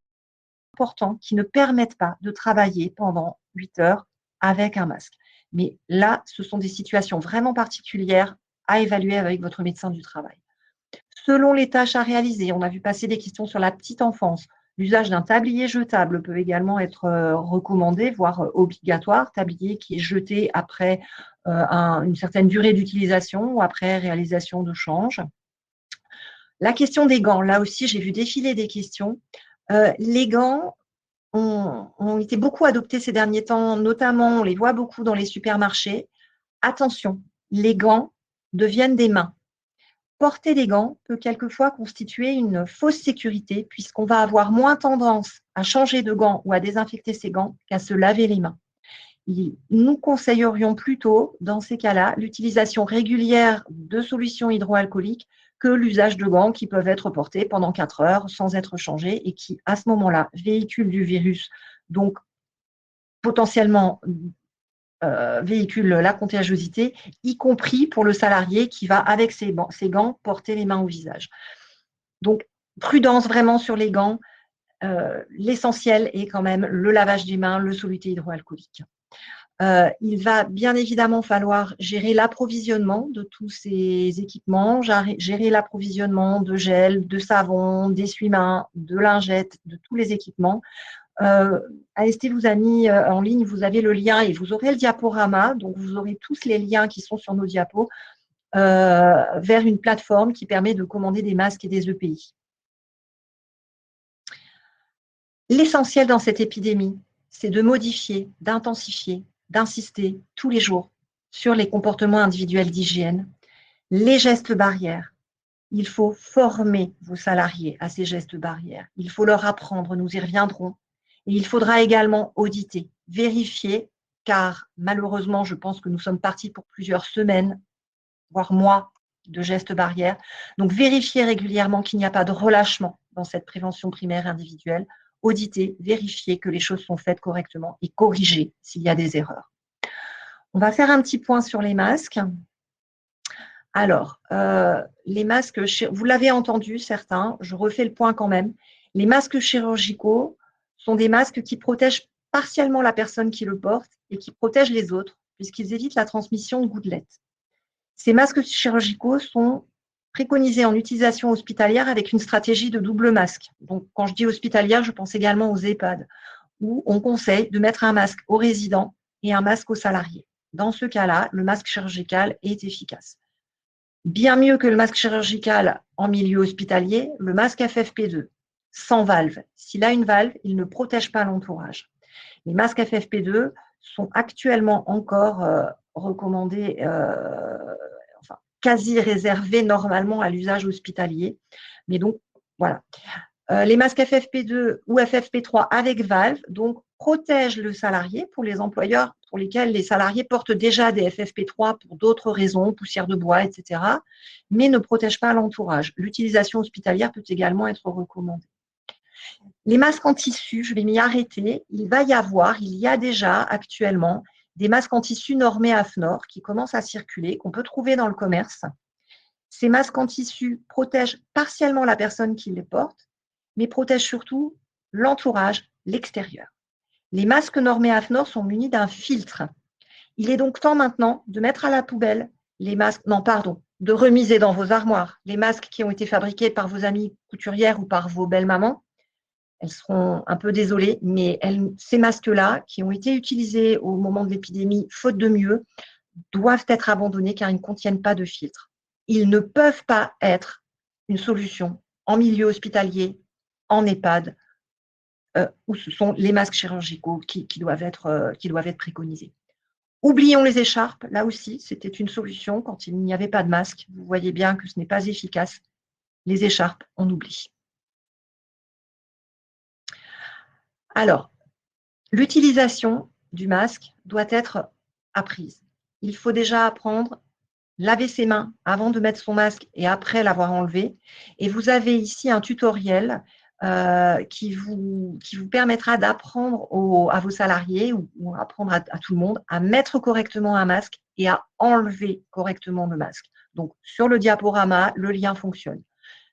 importants qui ne permettent pas de travailler pendant 8 heures avec un masque. Mais là, ce sont des situations vraiment particulières à évaluer avec votre médecin du travail. Selon les tâches à réaliser, on a vu passer des questions sur la petite enfance. L'usage d'un tablier jetable peut également être recommandé, voire obligatoire, tablier qui est jeté après une certaine durée d'utilisation ou après réalisation de change. La question des gants, là aussi, j'ai vu défiler des questions. Les gants ont été beaucoup adoptés ces derniers temps, notamment, on les voit beaucoup dans les supermarchés. Attention, les gants deviennent des mains. porter des gants peut quelquefois constituer une fausse sécurité puisqu'on va avoir moins tendance à changer de gants ou à désinfecter ses gants qu'à se laver les mains. Nous conseillerions plutôt, dans ces cas-là, l'utilisation régulière de solutions hydroalcooliques que l'usage de gants qui peuvent être portés pendant 4 heures sans être changés et qui, à ce moment-là, véhiculent du virus, donc potentiellement véhiculent la contagiosité, y compris pour le salarié qui va, avec ses gants, porter les mains au visage. Donc, prudence vraiment sur les gants. L'essentiel est quand même le lavage des mains, le soluté hydroalcoolique. Il va bien évidemment falloir gérer l'approvisionnement de tous ces équipements, gérer l'approvisionnement de gel, de savon, d'essuie-mains, de lingettes, de tous les équipements. AST vous a mis en ligne, vous avez le lien et vous aurez le diaporama, donc vous aurez tous les liens qui sont sur nos diapos vers une plateforme qui permet de commander des masques et des EPI. L'essentiel dans cette épidémie, c'est de modifier, d'intensifier, d'insister tous les jours sur les comportements individuels d'hygiène, les gestes barrières. Il faut former vos salariés à ces gestes barrières. Il faut leur apprendre, nous y reviendrons. Et il faudra également auditer, vérifier, car malheureusement, je pense que nous sommes partis pour plusieurs semaines, voire mois, de gestes barrières. Donc, vérifier régulièrement qu'il n'y a pas de relâchement dans cette prévention primaire individuelle, auditer, vérifier que les choses sont faites correctement et corriger s'il y a des erreurs. On va faire un petit point sur les masques. Alors, les masques, vous l'avez entendu certains, je refais le point quand même. Les masques chirurgicaux sont des masques qui protègent partiellement la personne qui le porte et qui protègent les autres, puisqu'ils évitent la transmission de gouttelettes. Ces masques chirurgicaux sont préconisés en utilisation hospitalière avec une stratégie de double masque. Donc, quand je dis hospitalière, je pense également aux EHPAD, où on conseille de mettre un masque aux résidents et un masque aux salariés. Dans ce cas-là, le masque chirurgical est efficace. Bien mieux que le masque chirurgical en milieu hospitalier, le masque FFP2, sans valve. S'il a une valve, il ne protège pas l'entourage. Les masques FFP2 sont actuellement encore recommandés, enfin, quasi réservés normalement à l'usage hospitalier. Mais donc, voilà. Les masques FFP2 ou FFP3 avec valve, donc, protègent le salarié pour les employeurs pour lesquels les salariés portent déjà des FFP3 pour d'autres raisons, poussière de bois, etc., mais ne protègent pas l'entourage. L'utilisation hospitalière peut également être recommandée. Les masques en tissu, je vais m'y arrêter. Il y a déjà actuellement des masques en tissu normés AFNOR qui commencent à circuler, qu'on peut trouver dans le commerce. Ces masques en tissu protègent partiellement la personne qui les porte, mais protègent surtout l'entourage, l'extérieur. Les masques normés AFNOR sont munis d'un filtre. Il est donc temps maintenant de mettre à la poubelle les masques, de remiser dans vos armoires les masques qui ont été fabriqués par vos amies couturières ou par vos belles mamans. Elles seront un peu désolées, mais ces masques-là, qui ont été utilisés au moment de l'épidémie, faute de mieux, doivent être abandonnés car ils ne contiennent pas de filtre. Ils ne peuvent pas être une solution en milieu hospitalier, en EHPAD, où ce sont les masques chirurgicaux qui doivent être préconisés. Oublions les écharpes, là aussi, c'était une solution quand il n'y avait pas de masque. Vous voyez bien que ce n'est pas efficace. Les écharpes, on oublie. Alors, l'utilisation du masque doit être apprise. Il faut déjà apprendre, laver ses mains avant de mettre son masque et après l'avoir enlevé. Et vous avez ici un tutoriel qui vous permettra d'apprendre à vos salariés ou apprendre à tout le monde à mettre correctement un masque et à enlever correctement le masque. Donc, sur le diaporama, le lien fonctionne.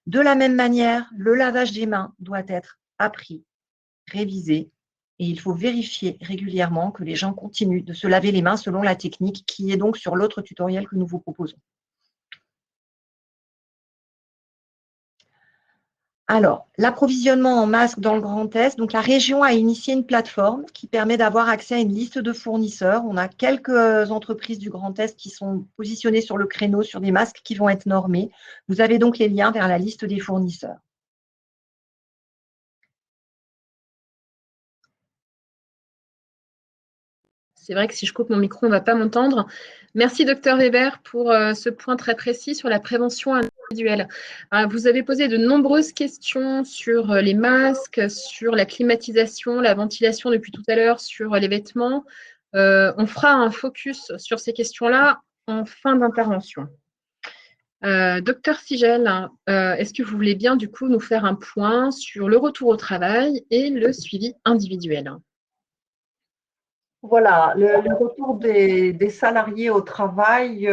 De la même manière, le lavage des mains doit être appris, révisé, et il faut vérifier régulièrement que les gens continuent de se laver les mains selon la technique qui est donc sur l'autre tutoriel que nous vous proposons. Alors, l'approvisionnement en masques dans le Grand Est, donc la région a initié une plateforme qui permet d'avoir accès à une liste de fournisseurs. On a quelques entreprises du Grand Est qui sont positionnées sur le créneau sur des masques qui vont être normés. Vous avez donc les liens vers la liste des fournisseurs. C'est vrai que si je coupe mon micro, on ne va pas m'entendre. Merci, Dr Weber, pour ce point très précis sur la prévention individuel. Vous avez posé de nombreuses questions sur les masques, sur la climatisation, la ventilation depuis tout à l'heure, sur les vêtements. On fera un focus sur ces questions-là en fin d'intervention. Docteur Sigel, est-ce que vous voulez bien du coup nous faire un point sur le retour au travail et le suivi individuel? Voilà, le retour des salariés au travail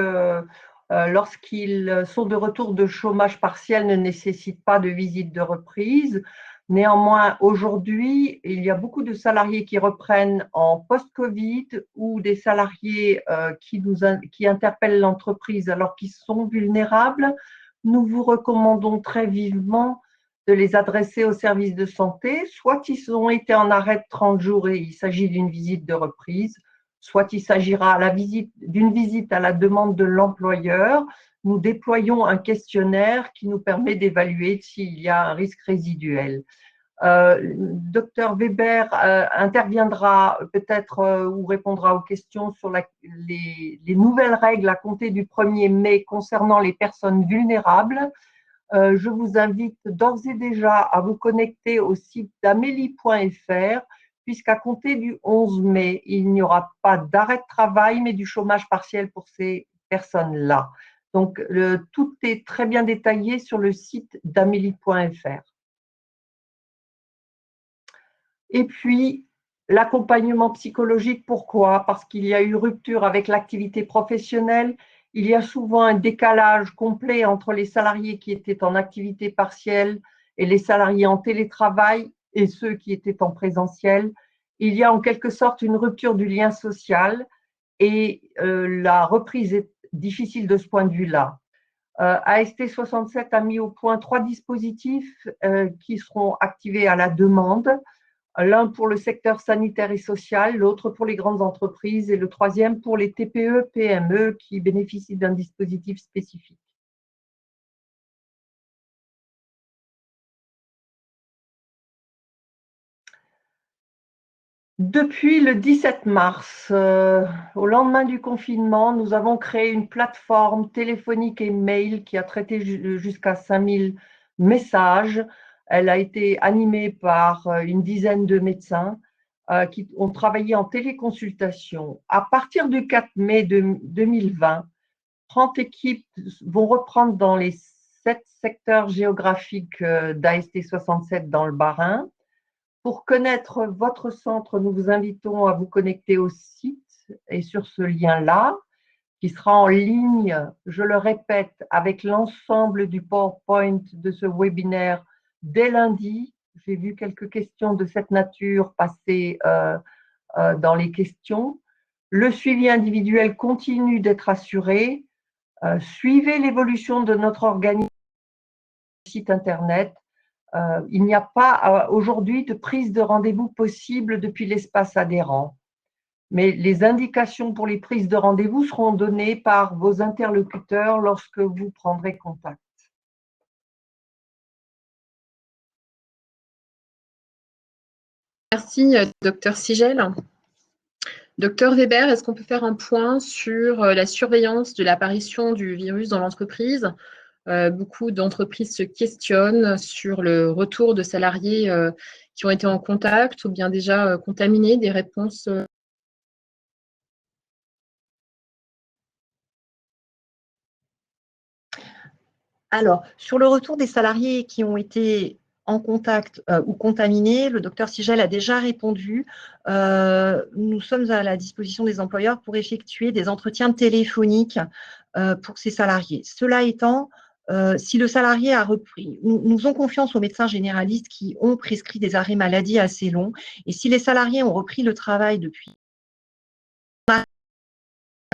lorsqu'ils sont de retour de chômage partiel ne nécessite pas de visite de reprise. Néanmoins, aujourd'hui, il y a beaucoup de salariés qui reprennent en post-Covid ou des salariés qui interpellent l'entreprise alors qu'ils sont vulnérables. Nous vous recommandons très vivement de les adresser au service de santé, soit ils ont été en arrêt de 30 jours et il s'agit d'une visite de reprise, soit il s'agira d'une visite à la demande de l'employeur. Nous déployons un questionnaire qui nous permet d'évaluer s'il y a un risque résiduel. Dr Weber interviendra peut-être ou répondra aux questions sur les nouvelles règles à compter du 1er mai concernant les personnes vulnérables. Je vous invite d'ores et déjà à vous connecter au site d'amélie.fr puisqu'à compter du 11 mai, il n'y aura pas d'arrêt de travail, mais du chômage partiel pour ces personnes-là. Donc, tout est très bien détaillé sur le site d'amélie.fr. Et puis, l'accompagnement psychologique, pourquoi? Parce qu'il y a eu rupture avec l'activité professionnelle. Il y a souvent un décalage complet entre les salariés qui étaient en activité partielle et les salariés en télétravail et ceux qui étaient en présentiel. Il y a en quelque sorte une rupture du lien social et la reprise est difficile de ce point de vue-là. AST 67 a mis au point 3 dispositifs qui seront activés à la demande. L'un pour le secteur sanitaire et social, l'autre pour les grandes entreprises et le troisième pour les TPE-PME qui bénéficient d'un dispositif spécifique. Depuis le 17 mars, au lendemain du confinement, nous avons créé une plateforme téléphonique et mail qui a traité jusqu'à 5000 messages. Elle a été animée par une dizaine de médecins qui ont travaillé en téléconsultation. À partir du 4 mai 2020, 30 équipes vont reprendre dans les 7 secteurs géographiques d'AST 67 dans le Bas-Rhin. Pour connaître votre centre, nous vous invitons à vous connecter au site et sur ce lien-là, qui sera en ligne, je le répète, avec l'ensemble du PowerPoint de ce webinaire dès lundi. J'ai vu quelques questions de cette nature passer dans les questions. Le suivi individuel continue d'être assuré. Suivez l'évolution de notre organisme sur le site internet. Il n'y a pas aujourd'hui de prise de rendez-vous possible depuis l'espace adhérent. Mais les indications pour les prises de rendez-vous seront données par vos interlocuteurs lorsque vous prendrez contact. Merci, docteur Sigel. Docteur Weber, est-ce qu'on peut faire un point sur la surveillance de l'apparition du virus dans l'entreprise? Beaucoup d'entreprises se questionnent sur le retour de salariés qui ont été en contact ou bien déjà contaminés. Des réponses? Alors, sur le retour des salariés qui ont été en contact ou contaminés, le docteur Sigel a déjà répondu. Nous sommes à la disposition des employeurs pour effectuer des entretiens téléphoniques pour ces salariés. Cela étant, si le salarié a repris, nous faisons confiance aux médecins généralistes qui ont prescrit des arrêts maladie assez longs. Et si les salariés ont repris le travail depuis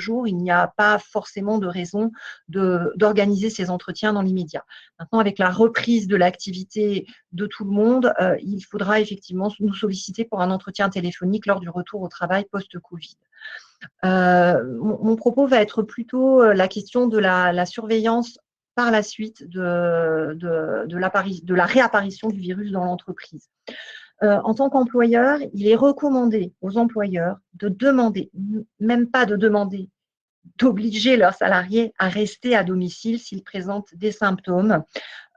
jour, il n'y a pas forcément de raison d'organiser ces entretiens dans l'immédiat. Maintenant, avec la reprise de l'activité de tout le monde, il faudra effectivement nous solliciter pour un entretien téléphonique lors du retour au travail post-Covid. Mon propos va être plutôt la question de la surveillance par la suite de la réapparition du virus dans l'entreprise. En tant qu'employeur, il est recommandé aux employeurs de demander, même pas de demander, d'obliger leurs salariés à rester à domicile s'ils présentent des symptômes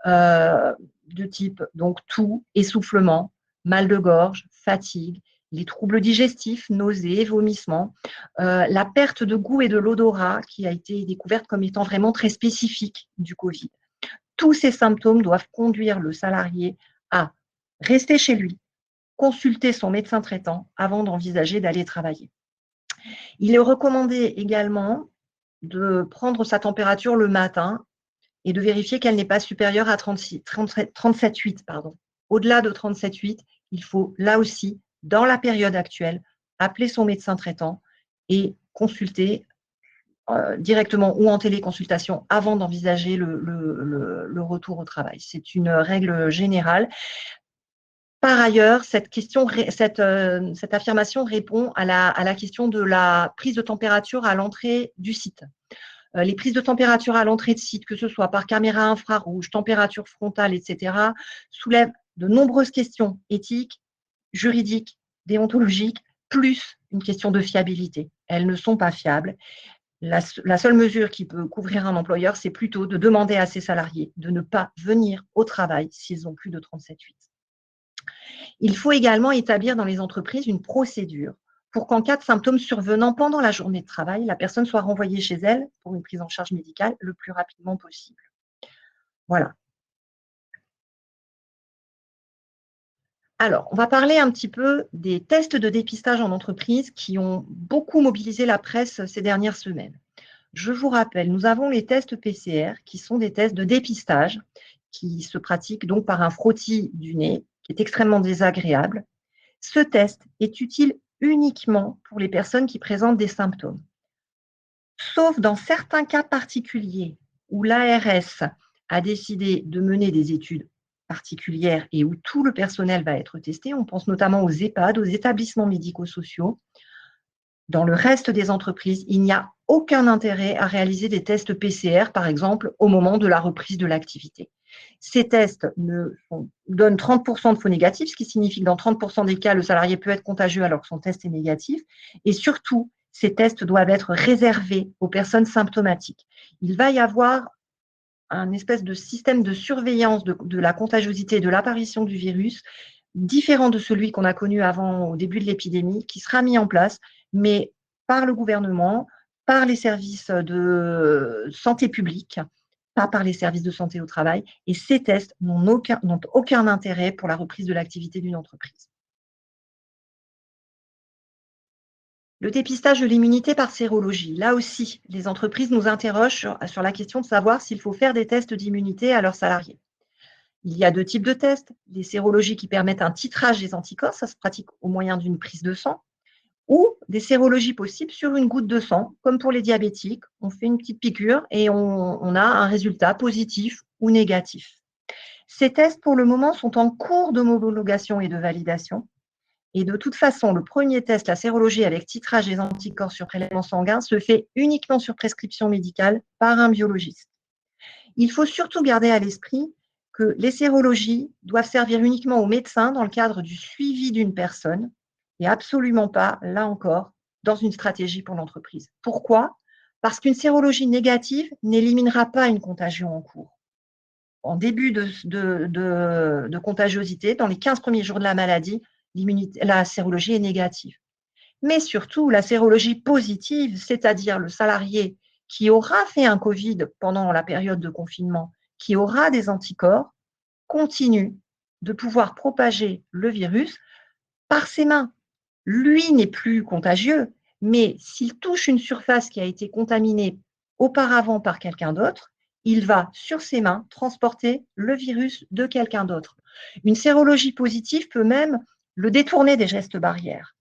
de type donc toux, essoufflement, mal de gorge, fatigue, les troubles digestifs, nausées, vomissements, la perte de goût et de l'odorat qui a été découverte comme étant vraiment très spécifique du Covid. Tous ces symptômes doivent conduire le salarié à rester chez lui, consulter son médecin traitant avant d'envisager d'aller travailler. Il est recommandé également de prendre sa température le matin et de vérifier qu'elle n'est pas supérieure à 37,8. Au-delà de 37,8, il faut là aussi, dans la période actuelle, appeler son médecin traitant et consulter directement ou en téléconsultation avant d'envisager le retour au travail. C'est une règle générale. Par ailleurs, cette affirmation répond à la question de la prise de température à l'entrée du site. Les prises de température à l'entrée de site, que ce soit par caméra infrarouge, température frontale, etc., soulèvent de nombreuses questions éthiques, juridiques, déontologiques, plus une question de fiabilité. Elles ne sont pas fiables. La seule mesure qui peut couvrir un employeur, c'est plutôt de demander à ses salariés de ne pas venir au travail s'ils ont plus de 37,8. Il faut également établir dans les entreprises une procédure pour qu'en cas de symptômes survenant pendant la journée de travail, la personne soit renvoyée chez elle pour une prise en charge médicale le plus rapidement possible. Voilà. Alors, on va parler un petit peu des tests de dépistage en entreprise qui ont beaucoup mobilisé la presse ces dernières semaines. Je vous rappelle, nous avons les tests PCR qui sont des tests de dépistage qui se pratiquent donc par un frottis du nez qui est extrêmement désagréable. Ce test est utile uniquement pour les personnes qui présentent des symptômes. Sauf dans certains cas particuliers où l'ARS a décidé de mener des études particulières et où tout le personnel va être testé, on pense notamment aux EHPAD, aux établissements médico-sociaux. Dans le reste des entreprises, il n'y a aucun intérêt à réaliser des tests PCR, par exemple, au moment de la reprise de l'activité. Ces tests donnent 30% de faux négatifs, ce qui signifie que dans 30% des cas, le salarié peut être contagieux alors que son test est négatif. Et surtout, ces tests doivent être réservés aux personnes symptomatiques. Il va y avoir un espèce de système de surveillance de la contagiosité et de l'apparition du virus, différent de celui qu'on a connu avant au début de l'épidémie, qui sera mis en place, mais par le gouvernement, par les services de santé publique, pas par les services de santé au travail. Et ces tests n'ont aucun intérêt pour la reprise de l'activité d'une entreprise. Le dépistage de l'immunité par sérologie. Là aussi, les entreprises nous interrogent sur la question de savoir s'il faut faire des tests d'immunité à leurs salariés. Il y a deux types de tests. Les sérologies qui permettent un titrage des anticorps, ça se pratique au moyen d'une prise de sang, ou des sérologies possibles sur une goutte de sang, comme pour les diabétiques. On fait une petite piqûre et on a un résultat positif ou négatif. Ces tests, pour le moment, sont en cours d'homologation et de validation. Et de toute façon, le premier test, la sérologie avec titrage des anticorps sur prélèvement sanguin, se fait uniquement sur prescription médicale par un biologiste. Il faut surtout garder à l'esprit que les sérologies doivent servir uniquement aux médecins dans le cadre du suivi d'une personne et absolument pas, là encore, dans une stratégie pour l'entreprise. Pourquoi ? Parce qu'une sérologie négative n'éliminera pas une contagion en cours. En début de contagiosité, dans les 15 premiers jours de la maladie, la sérologie est négative. Mais surtout, la sérologie positive, c'est-à-dire le salarié qui aura fait un Covid pendant la période de confinement, qui aura des anticorps, continue de pouvoir propager le virus par ses mains. Lui n'est plus contagieux, mais s'il touche une surface qui a été contaminée auparavant par quelqu'un d'autre, il va, sur ses mains, transporter le virus de quelqu'un d'autre. Une sérologie positive peut même le détourner des gestes barrières.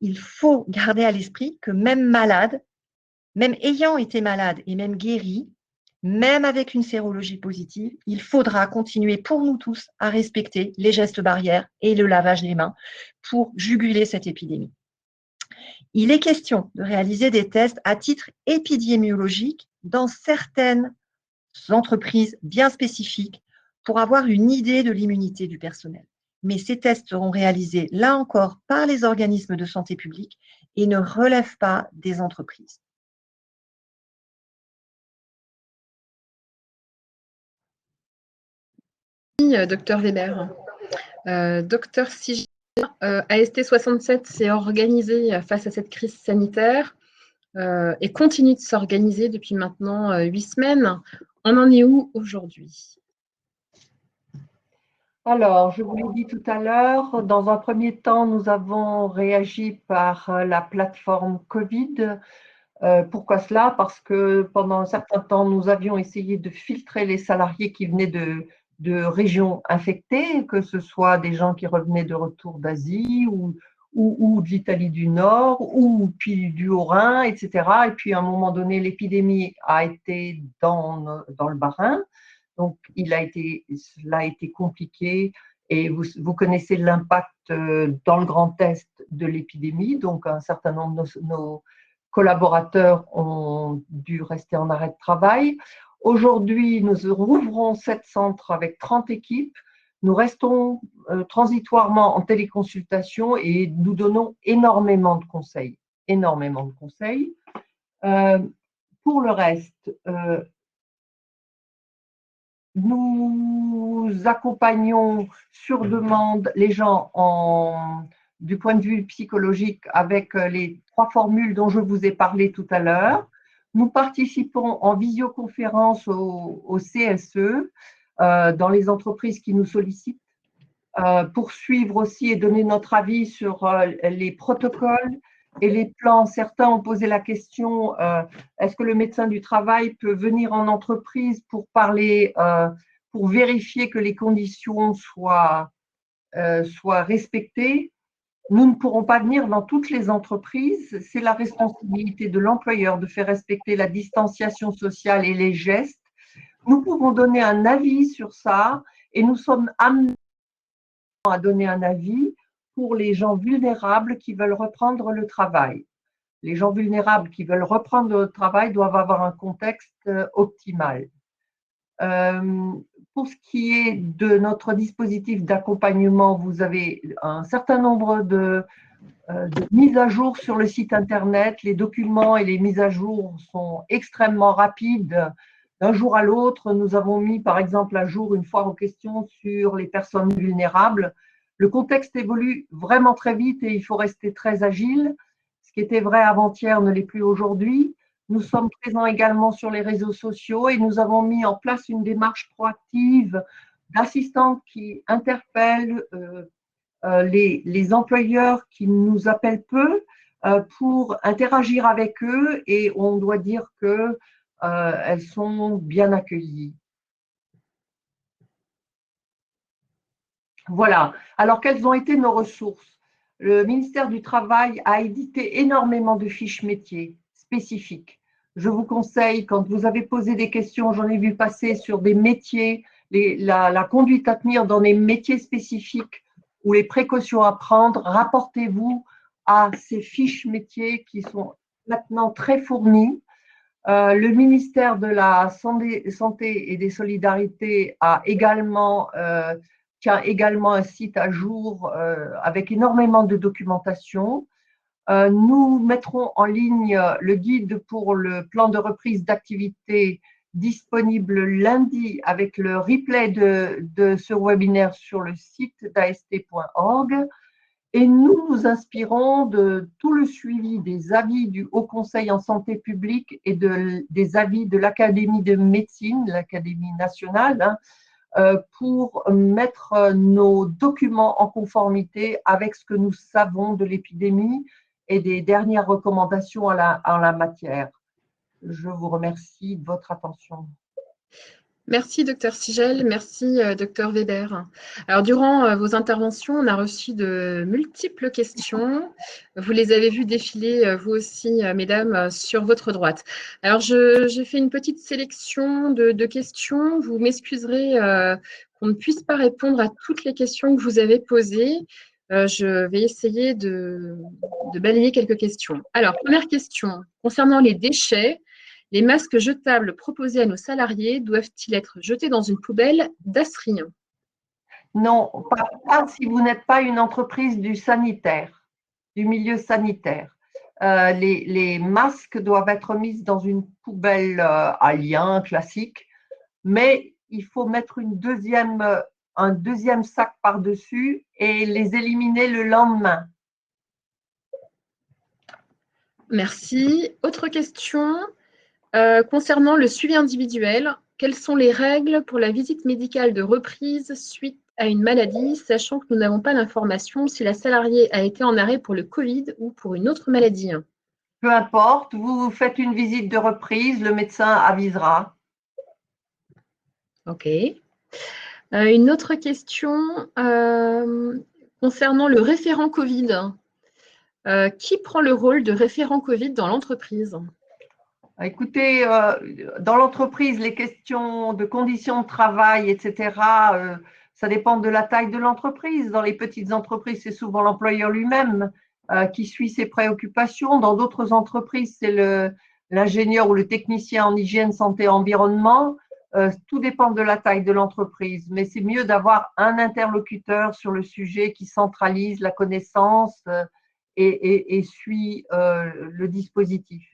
Il faut garder à l'esprit que même malade, même ayant été malade et même guéri, même avec une sérologie positive, il faudra continuer pour nous tous à respecter les gestes barrières et le lavage des mains pour juguler cette épidémie. Il est question de réaliser des tests à titre épidémiologique dans certaines entreprises bien spécifiques pour avoir une idée de l'immunité du personnel. Mais ces tests seront réalisés, là encore, par les organismes de santé publique et ne relèvent pas des entreprises. Docteur Weber. Docteur Sigel, AST67 s'est organisé face à cette crise sanitaire et continue de s'organiser depuis maintenant 8 semaines. On en est où aujourd'hui? Alors, je vous l'ai dit tout à l'heure, dans un premier temps, nous avons réagi par la plateforme Covid. Pourquoi cela? Parce que pendant un certain temps, nous avions essayé de filtrer les salariés qui venaient de régions infectées, que ce soit des gens qui revenaient de retour d'Asie ou de l'Italie du Nord ou puis du Haut-Rhin, etc. Et puis à un moment donné, l'épidémie a été dans le Bas-Rhin. Donc, cela a été compliqué et vous connaissez l'impact dans le Grand Est de l'épidémie. Donc, un certain nombre de nos collaborateurs ont dû rester en arrêt de travail. Aujourd'hui, nous rouvrons 7 centres avec 30 équipes. Nous restons transitoirement en téléconsultation et nous donnons énormément de conseils. Énormément de conseils. Pour le reste, nous accompagnons sur demande les gens du point de vue psychologique avec les 3 formules dont je vous ai parlé tout à l'heure. Nous participons en visioconférence au CSE dans les entreprises qui nous sollicitent pour suivre aussi et donner notre avis sur les protocoles et les plans. Certains ont posé la question, est-ce que le médecin du travail peut venir en entreprise pour parler, pour vérifier que les conditions soient respectées? Nous ne pourrons pas venir dans toutes les entreprises. C'est la responsabilité de l'employeur de faire respecter la distanciation sociale et les gestes. Nous pouvons donner un avis sur ça et nous sommes amenés à donner un avis pour les gens vulnérables qui veulent reprendre le travail. Les gens vulnérables qui veulent reprendre le travail doivent avoir un contexte optimal. Pour ce qui est de notre dispositif d'accompagnement, vous avez un certain nombre de mises à jour sur le site internet. Les documents et les mises à jour sont extrêmement rapides. D'un jour à l'autre, nous avons mis par exemple à jour une foire aux questions sur les personnes vulnérables. Le contexte évolue vraiment très vite et il faut rester très agile. Ce qui était vrai avant-hier ne l'est plus aujourd'hui. Nous sommes présents également sur les réseaux sociaux et nous avons mis en place une démarche proactive d'assistantes qui interpellent les employeurs qui nous appellent peu pour interagir avec eux et on doit dire que elles sont bien accueillies. Voilà. Alors, quelles ont été nos ressources? Le ministère du Travail a édité énormément de fiches métiers spécifiques. Je vous conseille, quand vous avez posé des questions, j'en ai vu passer sur des métiers, la conduite à tenir dans des métiers spécifiques ou les précautions à prendre, rapportez-vous à ces fiches métiers qui sont maintenant très fournies. Le ministère de la Santé et des Solidarités tient également un site à jour avec énormément de documentation. Nous mettrons en ligne le guide pour le plan de reprise d'activité disponible lundi avec le replay de ce webinaire sur le site d'ast.org. Et nous nous inspirons de tout le suivi des avis du Haut Conseil en santé publique et des avis de l'Académie de médecine, l'Académie nationale, pour mettre nos documents en conformité avec ce que nous savons de l'épidémie et des dernières recommandations en la matière. Je vous remercie de votre attention. Merci, docteur Sigel. Merci, docteur Weber. Alors, durant vos interventions, on a reçu de multiples questions. Vous les avez vues défiler, vous aussi, mesdames, sur votre droite. Alors, j'ai fait une petite sélection de questions. Vous m'excuserez qu'on ne puisse pas répondre à toutes les questions que vous avez posées. Je vais essayer de balayer quelques questions. Alors, première question, concernant les déchets. Les masques jetables proposés à nos salariés doivent-ils être jetés dans une poubelle d'Asri? Non, pas si vous n'êtes pas une entreprise du sanitaire, du milieu sanitaire. Les masques doivent être mis dans une poubelle à lien classique, mais il faut mettre un deuxième sac par-dessus et les éliminer le lendemain. Merci. Autre question concernant le suivi individuel. Quelles sont les règles pour la visite médicale de reprise suite à une maladie, sachant que nous n'avons pas l'information si la salariée a été en arrêt pour le Covid ou pour une autre maladie? Peu importe, vous faites une visite de reprise, le médecin avisera. Ok. Une autre question concernant le référent Covid. Qui prend le rôle de référent Covid dans l'entreprise? Écoutez, dans l'entreprise, les questions de conditions de travail, etc., ça dépend de la taille de l'entreprise. Dans les petites entreprises, c'est souvent l'employeur lui-même qui suit ses préoccupations. Dans d'autres entreprises, c'est l'ingénieur ou le technicien en hygiène, santé, environnement. Tout dépend de la taille de l'entreprise, mais c'est mieux d'avoir un interlocuteur sur le sujet qui centralise la connaissance et suit le dispositif.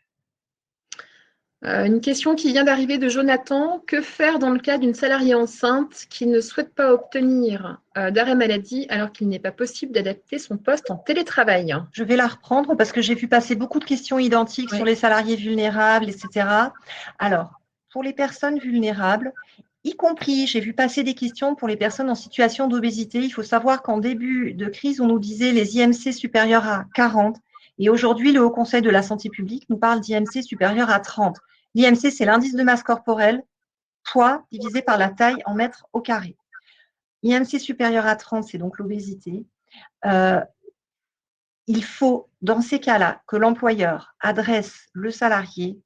Une question qui vient d'arriver de Jonathan. Que faire dans le cas d'une salariée enceinte qui ne souhaite pas obtenir d'arrêt maladie alors qu'il n'est pas possible d'adapter son poste en télétravail? Je vais la reprendre parce que j'ai vu passer beaucoup de questions identiques sur les salariés vulnérables, etc. Alors, pour les personnes vulnérables, y compris, j'ai vu passer des questions pour les personnes en situation d'obésité. Il faut savoir qu'en début de crise, on nous disait les IMC supérieurs à 40. Et aujourd'hui, le Haut Conseil de la santé publique nous parle d'IMC supérieurs à 30. L'IMC, c'est l'indice de masse corporelle, poids divisé par la taille en mètres au carré. IMC supérieur à 30, c'est donc l'obésité. Il faut, dans ces cas-là, que l'employeur adresse le salarié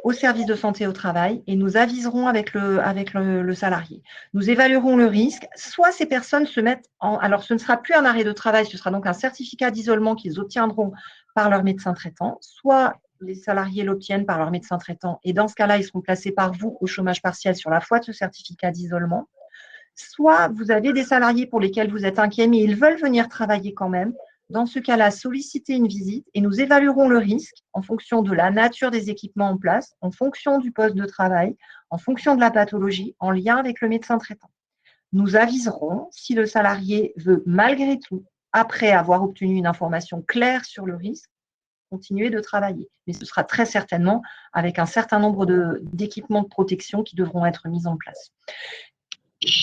au service de santé au travail et nous aviserons avec le salarié. Nous évaluerons le risque. Soit ces personnes se mettent en… Alors, ce ne sera plus un arrêt de travail, ce sera donc un certificat d'isolement qu'ils obtiendront par leur médecin traitant. Soit les salariés l'obtiennent par leur médecin traitant et dans ce cas-là, ils seront placés par vous au chômage partiel sur la foi de ce certificat d'isolement. Soit vous avez des salariés pour lesquels vous êtes inquiets, mais ils veulent venir travailler quand même. Dans ce cas-là, sollicitez une visite et nous évaluerons le risque en fonction de la nature des équipements en place, en fonction du poste de travail, en fonction de la pathologie, en lien avec le médecin traitant. Nous aviserons si le salarié veut malgré tout, après avoir obtenu une information claire sur le risque, continuer de travailler. Mais ce sera très certainement avec un certain nombre d'équipements de protection qui devront être mis en place.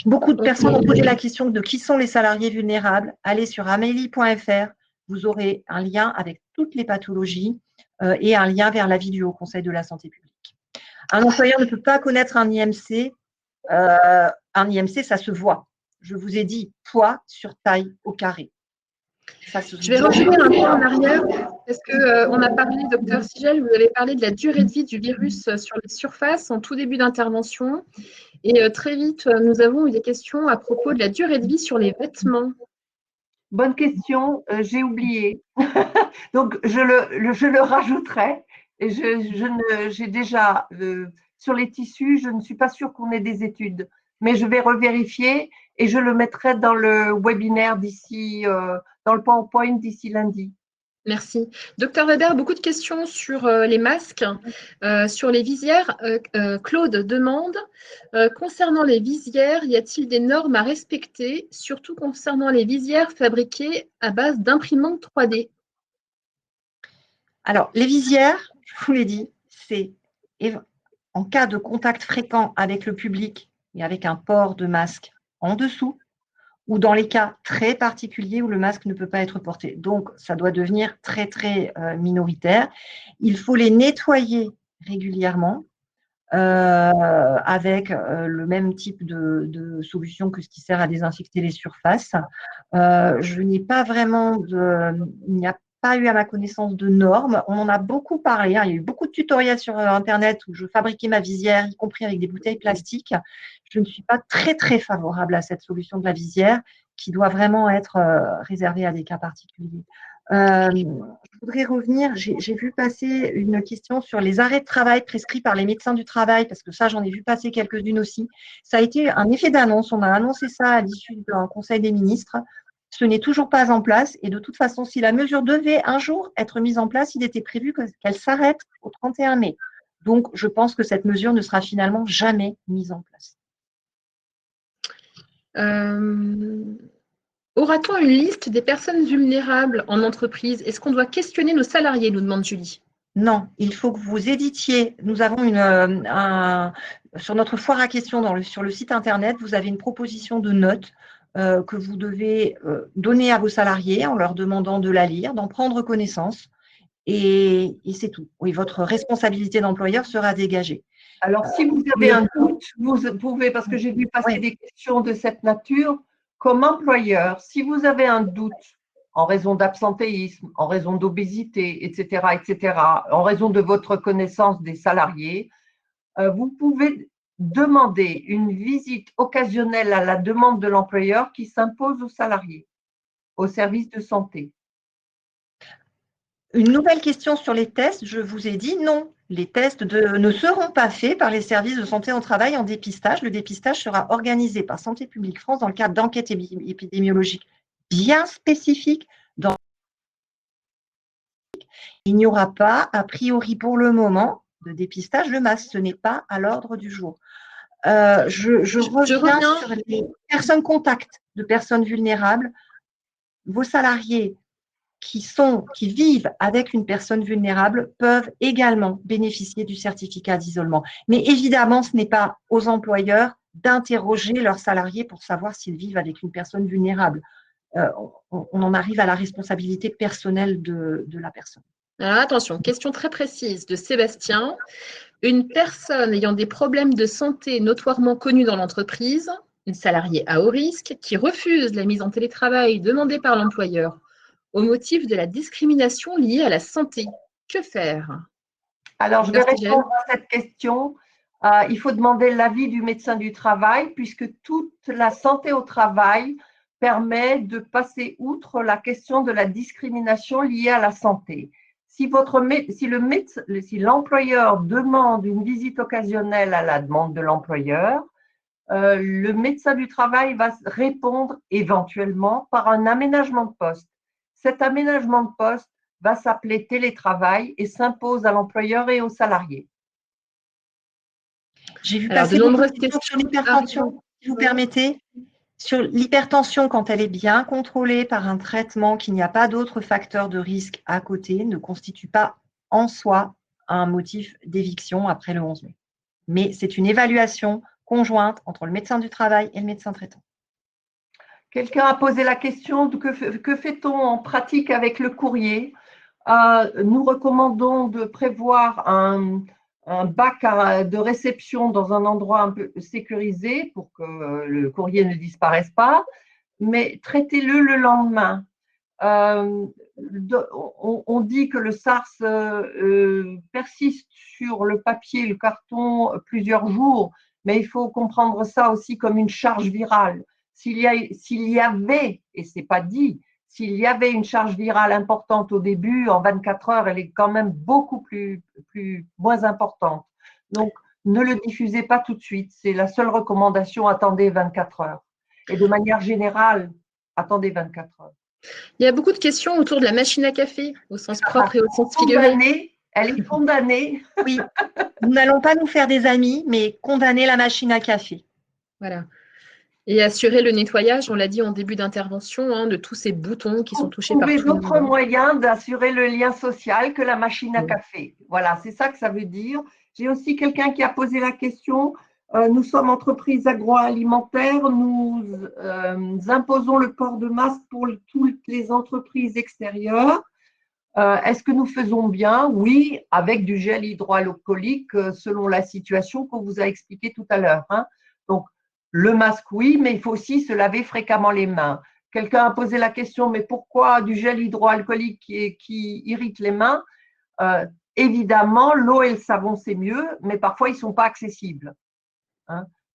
Beaucoup de personnes ont posé la question de qui sont les salariés vulnérables. Allez sur amélie.fr, vous aurez un lien avec toutes les pathologies et un lien vers l'avis du Haut Conseil de la santé publique. Un employeur ne peut pas connaître un IMC. Un IMC, ça se voit. Je vous ai dit poids sur taille au carré. Je vais revenir un peu en arrière parce qu'on a parlé, docteur Sigel, vous avez parlé de la durée de vie du virus sur les surfaces en tout début d'intervention. Et très vite, nous avons eu des questions à propos de la durée de vie sur les vêtements. Bonne question, j'ai oublié. Donc, je le rajouterai. Et j'ai déjà, sur les tissus, je ne suis pas sûre qu'on ait des études, mais je vais revérifier et je le mettrai dans le webinaire d'ici, dans le PowerPoint d'ici lundi. Merci. Docteur Weber, beaucoup de questions sur les masques, sur les visières. Claude demande, concernant les visières, y a-t-il des normes à respecter, surtout concernant les visières fabriquées à base d'imprimantes 3D? Alors, les visières, je vous l'ai dit, c'est en cas de contact fréquent avec le public et avec un port de masque en dessous, ou dans les cas très particuliers où le masque ne peut pas être porté. Donc, ça doit devenir très, très minoritaire. Il faut les nettoyer régulièrement avec le même type de solution que ce qui sert à désinfecter les surfaces. Je n'ai pas vraiment il n'y a pas eu à ma connaissance de normes. On en a beaucoup parlé. Il y a eu beaucoup de tutoriels sur Internet où je fabriquais ma visière, y compris avec des bouteilles plastiques. Je ne suis pas très, très favorable à cette solution de la visière qui doit vraiment être réservée à des cas particuliers. Je voudrais revenir, j'ai vu passer une question sur les arrêts de travail prescrits par les médecins du travail, parce que ça, j'en ai vu passer quelques-unes aussi. Ça a été un effet d'annonce. On a annoncé ça à l'issue d'un conseil des ministres. Ce n'est toujours pas en place et de toute façon, si la mesure devait un jour être mise en place, il était prévu qu'elle s'arrête au 31 mai. Donc, je pense que cette mesure ne sera finalement jamais mise en place. Aura-t-on une liste des personnes vulnérables en entreprise? Est-ce qu'on doit questionner nos salariés, nous demande Julie. Non, il faut que vous éditiez. Nous avons sur notre foire à questions sur le site internet, vous avez une proposition de notes que vous devez donner à vos salariés en leur demandant de la lire, d'en prendre connaissance. Et c'est tout. Oui, votre responsabilité d'employeur sera dégagée. Alors, si vous avez un doute, vous pouvez, parce que j'ai vu passer des questions de cette nature, comme employeur, si vous avez un doute en raison d'absentéisme, en raison d'obésité, etc., en raison de votre connaissance des salariés, vous pouvez demander une visite occasionnelle à la demande de l'employeur qui s'impose aux salariés, au service de santé. Une nouvelle question sur les tests, je vous ai dit non. Les tests ne seront pas faits par les services de santé au travail en dépistage. Le dépistage sera organisé par Santé publique France dans le cadre d'enquêtes épidémiologiques bien spécifiques. Il n'y aura pas, a priori pour le moment, de dépistage de masse. Ce n'est pas à l'ordre du jour. Je reviens sur les personnes contacts de personnes vulnérables. Vos salariés qui vivent avec une personne vulnérable peuvent également bénéficier du certificat d'isolement. Mais évidemment, ce n'est pas aux employeurs d'interroger leurs salariés pour savoir s'ils vivent avec une personne vulnérable. On en arrive à la responsabilité personnelle de la personne. Alors attention, question très précise de Sébastien. Une personne ayant des problèmes de santé notoirement connus dans l'entreprise, une salariée à haut risque, qui refuse la mise en télétravail demandée par l'employeur au motif de la discrimination liée à la santé. Que faire? Alors, je vais répondre à cette question. Il faut demander l'avis du médecin du travail, puisque toute la santé au travail permet de passer outre la question de la discrimination liée à la santé. Si l'employeur demande une visite occasionnelle à la demande de l'employeur, le médecin du travail va répondre éventuellement par un aménagement de poste. Cet aménagement de poste va s'appeler télétravail et s'impose à l'employeur et aux salariés. J'ai vu passer de nombreuses questions sur l'hypertension, si vous permettez. Sur l'hypertension, quand elle est bien contrôlée par un traitement, qu'il n'y a pas d'autres facteurs de risque à côté, ne constitue pas en soi un motif d'éviction après le 11 mai. Mais c'est une évaluation conjointe entre le médecin du travail et le médecin traitant. Quelqu'un a posé la question de que fait-on en pratique avec le courrier? Nous recommandons de prévoir un bac de réception dans un endroit un peu sécurisé pour que le courrier ne disparaisse pas, mais traitez-le le lendemain. On dit que le SARS persiste sur le papier, le carton, plusieurs jours, mais il faut comprendre ça aussi comme une charge virale. S'il y avait, et ce n'est pas dit, s'il y avait une charge virale importante au début, en 24 heures, elle est quand même beaucoup moins importante. Donc, ne le diffusez pas tout de suite. C'est la seule recommandation, attendez 24 heures. Et de manière générale, attendez 24 heures. Il y a beaucoup de questions autour de la machine à café, au sens propre et au sens figuré. Elle est condamnée. Oui, nous n'allons pas nous faire des amis, mais condamner la machine à café. Voilà. Et assurer le nettoyage, on l'a dit en début d'intervention, de tous ces boutons qui sont touchés par tout le monde. Trouver d'autres moyens d'assurer le lien social que la machine à café. Voilà, c'est ça que ça veut dire. J'ai aussi quelqu'un qui a posé la question. Nous sommes entreprise agroalimentaire, nous imposons le port de masque pour toutes les entreprises extérieures. Est-ce que nous faisons bien? Oui, avec du gel hydroalcoolique selon la situation qu'on vous a expliqué tout à l'heure. Donc, le masque, oui, mais il faut aussi se laver fréquemment les mains. Quelqu'un a posé la question, mais pourquoi du gel hydroalcoolique qui irrite les mains? Évidemment, l'eau et le savon, c'est mieux, mais parfois, ils ne sont pas accessibles.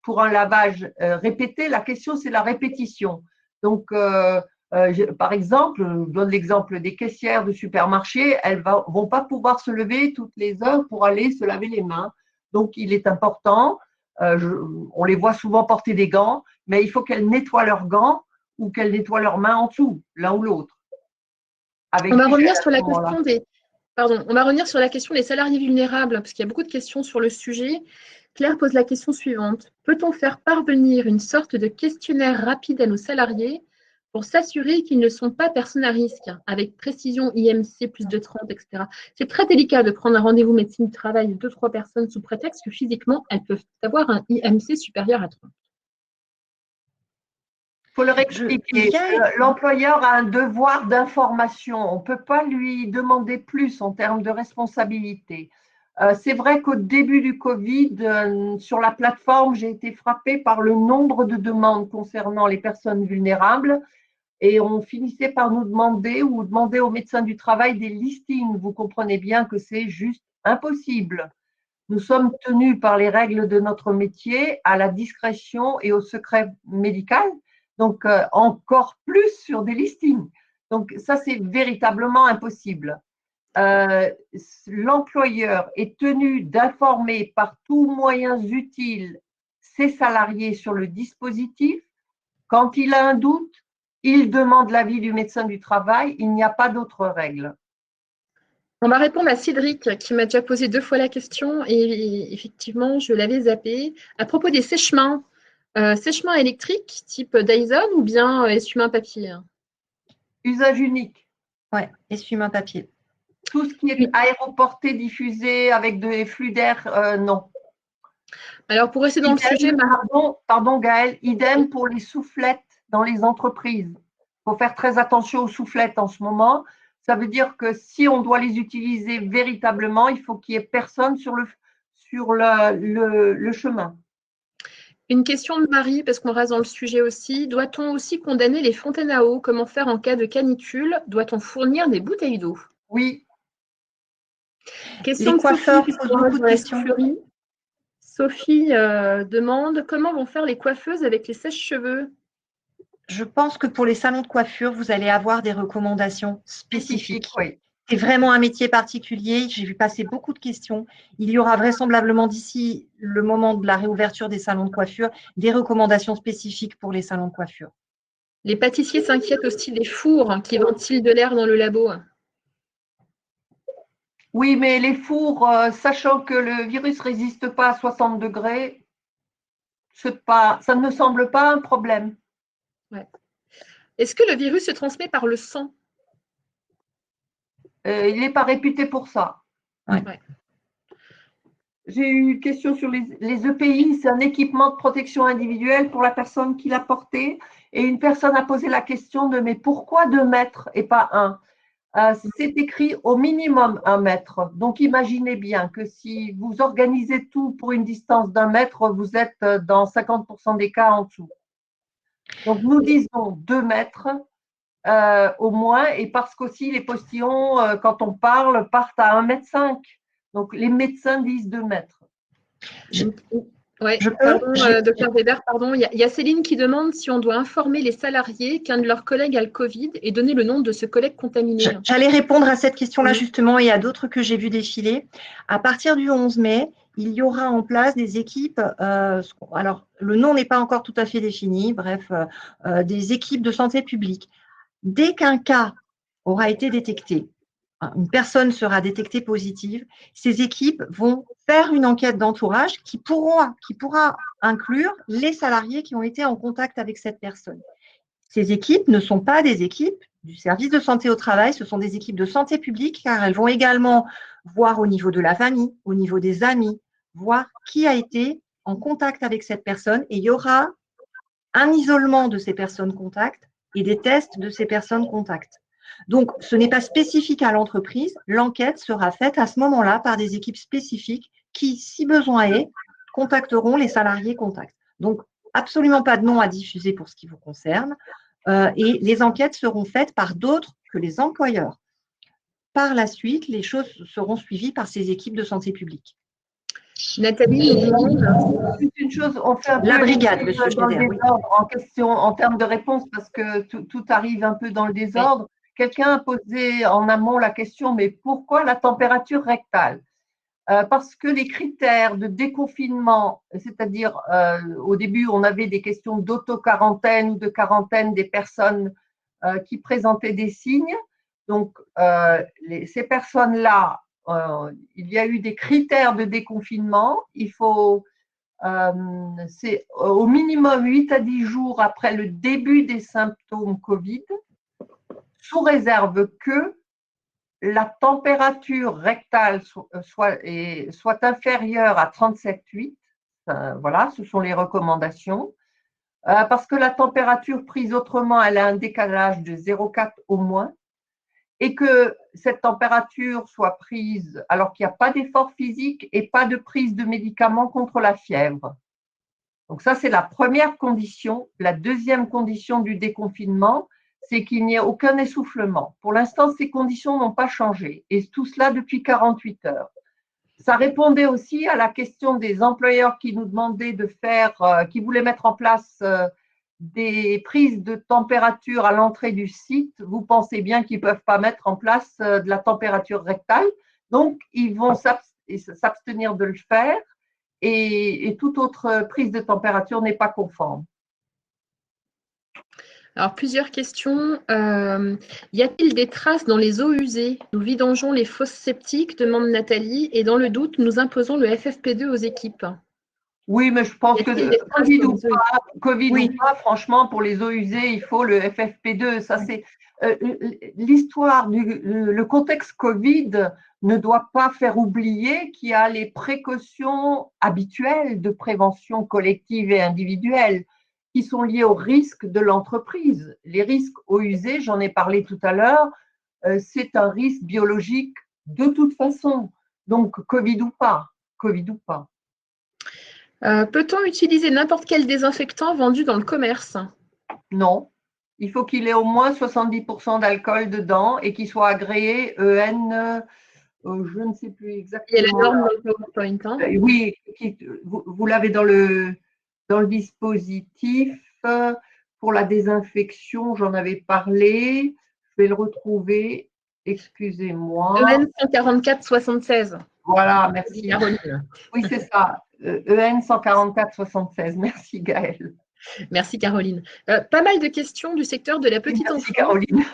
Pour un lavage répété, la question, c'est la répétition. Donc, par exemple, je donne l'exemple des caissières de supermarché, elles ne vont pas pouvoir se lever toutes les heures pour aller se laver les mains. Donc, il est important, on les voit souvent porter des gants, mais il faut qu'elles nettoient leurs gants ou qu'elles nettoient leurs mains en dessous, l'un ou l'autre. On va revenir sur la question on va revenir sur la question des salariés vulnérables, parce qu'il y a beaucoup de questions sur le sujet. Claire pose la question suivante. Peut-on faire parvenir une sorte de questionnaire rapide à nos salariés pour s'assurer qu'ils ne sont pas personnes à risque, avec précision IMC plus de 30, etc. C'est très délicat de prendre un rendez-vous médecine du travail de 2-3 personnes sous prétexte que physiquement, elles peuvent avoir un IMC supérieur à 30. Il faut leur expliquer. L'employeur a un devoir d'information. On ne peut pas lui demander plus en termes de responsabilité. C'est vrai qu'au début du Covid, sur la plateforme, j'ai été frappée par le nombre de demandes concernant les personnes vulnérables et on finissait par nous demander ou demander aux médecins du travail des listings. Vous comprenez bien que c'est juste impossible. Nous sommes tenus par les règles de notre métier à la discrétion et au secret médical, donc encore plus sur des listings. Donc ça, c'est véritablement impossible. L'employeur est tenu d'informer par tous moyens utiles ses salariés sur le dispositif. Quand il a un doute, il demande l'avis du médecin du travail. Il n'y a pas d'autres règles. On va répondre à Cédric qui m'a déjà posé 2 fois la question et effectivement, je l'avais zappé. À propos des sèche-mains, sèche-mains électriques type Dyson ou bien essuie-mains papier? Usage unique. Oui, essuie-main papier. Tout ce qui est aéroporté, diffusé avec des flux d'air, non. Alors, pour rester dans le sujet… Pardon Gaëlle, idem pour les soufflettes dans les entreprises. Il faut faire très attention aux soufflettes en ce moment. Ça veut dire que si on doit les utiliser véritablement, il faut qu'il n'y ait personne sur le chemin. Une question de Marie, parce qu'on reste dans le sujet aussi. Doit-on aussi condamner les fontaines à eau? Comment faire en cas de canicule? Doit-on fournir des bouteilles d'eau? Oui. Question les de coiffeurs Sophie, posent beaucoup de questions. Sophie demande comment vont faire les coiffeuses avec les sèche-cheveux? Je pense que pour les salons de coiffure, vous allez avoir des recommandations spécifiques. Oui. C'est vraiment un métier particulier. J'ai vu passer beaucoup de questions. Il y aura vraisemblablement d'ici le moment de la réouverture des salons de coiffure, des recommandations spécifiques pour les salons de coiffure. Les pâtissiers s'inquiètent aussi des fours qui ventilent de l'air dans le labo. Oui, mais les fours, sachant que le virus ne résiste pas à 60 degrés, ça ne me semble pas un problème. Ouais. Est-ce que le virus se transmet par le sang? Il n'est pas réputé pour ça. Ouais. J'ai eu une question sur les EPI. C'est un équipement de protection individuelle pour la personne qui l'a porté. Et une personne a posé la question de mais pourquoi 2 mètres et pas 1? C'est écrit au minimum 1 mètre. Donc, imaginez bien que si vous organisez tout pour une distance d'1 mètre, vous êtes dans 50% des cas en dessous. Donc, nous disons 2 mètres au moins, et parce qu'aussi les postillons, quand on parle, partent à 1,5 m. Donc, les médecins disent 2 mètres. Oui, docteur Weber, pardon. Il y a Céline qui demande si on doit informer les salariés qu'un de leurs collègues a le Covid et donner le nom de ce collègue contaminé. J'allais répondre à cette question-là justement et à d'autres que j'ai vu défiler. À partir du 11 mai, il y aura en place des équipes, alors le nom n'est pas encore tout à fait défini, bref, des équipes de santé publique. Dès qu'un cas aura été détecté, une personne sera détectée positive, ces équipes vont faire une enquête d'entourage qui pourra inclure les salariés qui ont été en contact avec cette personne. Ces équipes ne sont pas des équipes du service de santé au travail, ce sont des équipes de santé publique car elles vont également voir au niveau de la famille, au niveau des amis, voir qui a été en contact avec cette personne et il y aura un isolement de ces personnes contacts et des tests de ces personnes contacts. Donc, ce n'est pas spécifique à l'entreprise. L'enquête sera faite à ce moment-là par des équipes spécifiques qui, si besoin est, contacteront les salariés contacts. Donc, absolument pas de nom à diffuser pour ce qui vous concerne. Et les enquêtes seront faites par d'autres que les employeurs. Par la suite, les choses seront suivies par ces équipes de santé publique. Nathalie nous demande… Une chose, on fait un peu la brigade, monsieur dans le Schneider, désordre en question, en termes de réponse, parce que tout arrive un peu dans le désordre. Oui. Quelqu'un a posé en amont la question, mais pourquoi la température rectale? Parce que les critères de déconfinement, c'est-à-dire au début, on avait des questions d'auto-quarantaine ou de quarantaine des personnes qui présentaient des signes. Donc, ces personnes-là, il y a eu des critères de déconfinement. Il faut C'est au minimum 8 à 10 jours après le début des symptômes Covid, sous réserve que la température rectale soit inférieure à 37,8. Voilà, ce sont les recommandations. Parce que la température prise autrement, elle a un décalage de 0,4 au moins, et que cette température soit prise alors qu'il n'y a pas d'effort physique et pas de prise de médicaments contre la fièvre. Donc ça, c'est la première condition. La deuxième condition du déconfinement, c'est qu'il n'y ait aucun essoufflement. Pour l'instant, ces conditions n'ont pas changé, et tout cela depuis 48 heures. Ça répondait aussi à la question des employeurs qui nous demandaient de faire, qui voulaient mettre en place des prises de température à l'entrée du site. Vous pensez bien qu'ils ne peuvent pas mettre en place de la température rectale. Donc, ils vont s'abstenir de le faire, et toute autre prise de température n'est pas conforme. Alors, plusieurs questions. Y a-t-il des traces dans les eaux usées? Nous vidangeons les fosses septiques, demande Nathalie, et dans le doute, nous imposons le FFP2 aux équipes. Oui, mais je pense que Covid Oui. ou pas, franchement, pour les eaux usées, il faut le FFP2. Ça, c'est l'histoire le contexte Covid ne doit pas faire oublier qu'il y a les précautions habituelles de prévention collective et individuelle qui sont liées aux risques de l'entreprise. Les risques eaux usées, j'en ai parlé tout à l'heure, c'est un risque biologique de toute façon. Donc, Covid ou pas. Peut-on utiliser n'importe quel désinfectant vendu dans le commerce? Non. Il faut qu'il ait au moins 70% d'alcool dedans et qu'il soit agréé EN, je ne sais plus exactement. Il y a la norme dans le PowerPoint. Hein. Oui, vous l'avez dans le dispositif. Pour la désinfection, j'en avais parlé. Je vais le retrouver. Excusez-moi. EN 144-76. Voilà, merci. Caroline. Oui, c'est ça. EN 144-76. Merci, Gaëlle. Merci, Caroline. Pas mal de questions du secteur de la petite enfance. Caroline.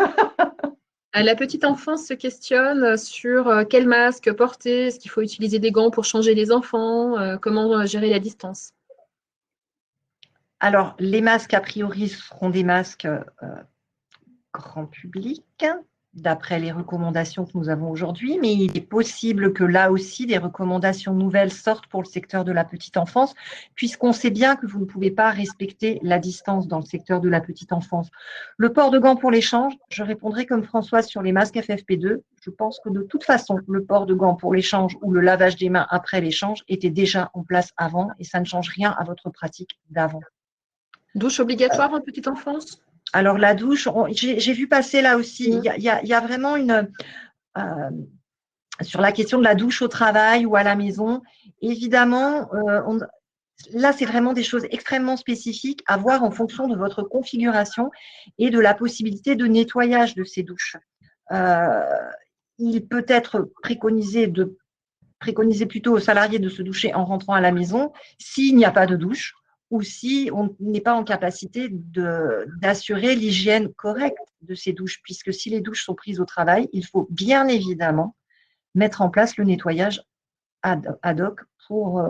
La petite enfance se questionne sur quel masque porter, est-ce qu'il faut utiliser des gants pour changer les enfants, comment gérer la distance? Alors, les masques, a priori, seront des masques grand public, d'après les recommandations que nous avons aujourd'hui, mais il est possible que là aussi, des recommandations nouvelles sortent pour le secteur de la petite enfance, puisqu'on sait bien que vous ne pouvez pas respecter la distance dans le secteur de la petite enfance. Le port de gants pour l'échange, je répondrai comme Françoise sur les masques FFP2. Je pense que de toute façon, le port de gants pour l'échange ou le lavage des mains après l'échange était déjà en place avant et ça ne change rien à votre pratique d'avant. Douche obligatoire en petite enfance? Alors, la douche, j'ai vu passer là aussi, il y a vraiment sur la question de la douche au travail ou à la maison, évidemment, là, c'est vraiment des choses extrêmement spécifiques à voir en fonction de votre configuration et de la possibilité de nettoyage de ces douches. Il peut être préconisé plutôt aux salariés de se doucher en rentrant à la maison s'il n'y a pas de douche, ou si on n'est pas en capacité d'assurer l'hygiène correcte de ces douches, puisque si les douches sont prises au travail, il faut bien évidemment mettre en place le nettoyage ad hoc pour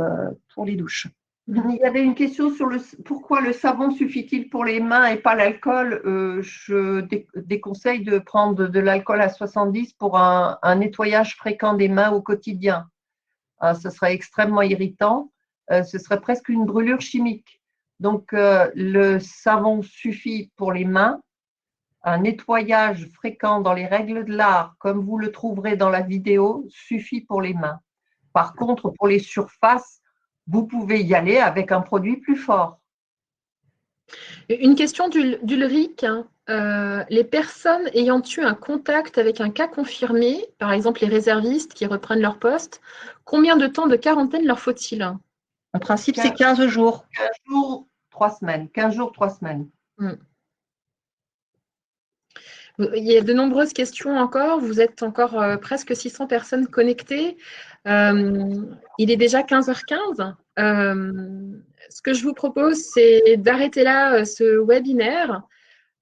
les douches. Il y avait une question sur pourquoi le savon suffit-il pour les mains et pas l'alcool. Je déconseille de prendre de l'alcool à 70 pour un nettoyage fréquent des mains au quotidien. Ce serait extrêmement irritant. Ce serait presque une brûlure chimique. Donc, le savon suffit pour les mains. Un nettoyage fréquent dans les règles de l'art, comme vous le trouverez dans la vidéo, suffit pour les mains. Par contre, pour les surfaces, vous pouvez y aller avec un produit plus fort. Une question d'Ulrich. Les personnes ayant eu un contact avec un cas confirmé, par exemple les réservistes qui reprennent leur poste, combien de temps de quarantaine leur faut-il? En principe, c'est 15 jours. 15 jours, 3 semaines. 15 jours, 3 semaines. Il y a de nombreuses questions encore. Vous êtes encore presque 600 personnes connectées. Il est déjà 15h15. Ce que je vous propose, c'est d'arrêter là ce webinaire.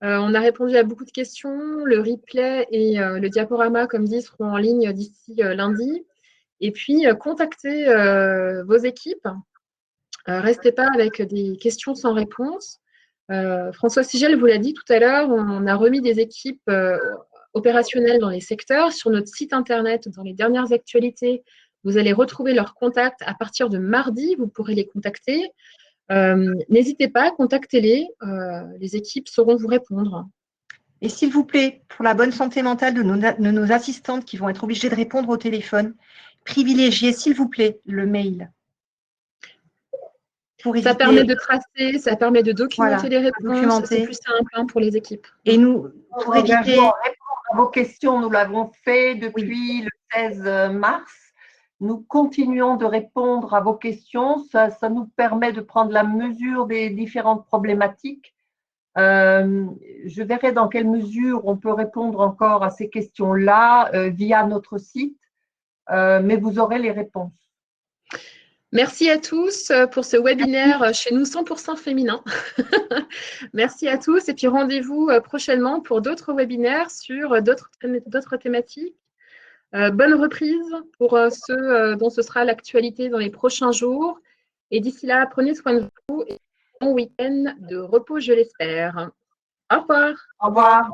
On a répondu à beaucoup de questions. Le replay et le diaporama, comme dit, seront en ligne d'ici lundi. Et puis, contactez vos équipes Restez pas avec des questions sans réponse. François Sigel vous l'a dit tout à l'heure, on a remis des équipes opérationnelles dans les secteurs. Sur notre site internet, dans les dernières actualités, vous allez retrouver leurs contacts à partir de mardi. Vous pourrez les contacter. N'hésitez pas, contactez-les. Les équipes sauront vous répondre. Et s'il vous plaît, pour la bonne santé mentale de nos assistantes qui vont être obligées de répondre au téléphone, privilégiez, s'il vous plaît, le mail. Ça permet de tracer, ça permet de documenter les réponses. C'est plus simple pour les équipes. Et nous, pour éviter… Répondre à vos questions, nous l'avons fait depuis le 16 mars. Nous continuons de répondre à vos questions. Ça nous permet de prendre la mesure des différentes problématiques. Je verrai dans quelle mesure on peut répondre encore à ces questions-là via notre site, mais vous aurez les réponses. Merci à tous pour ce webinaire chez nous 100% féminin. Merci à tous et puis rendez-vous prochainement pour d'autres webinaires sur d'autres thématiques. Bonne reprise pour ceux dont ce sera l'actualité dans les prochains jours. Et d'ici là, prenez soin de vous et bon week-end de repos, je l'espère. Au revoir. Au revoir.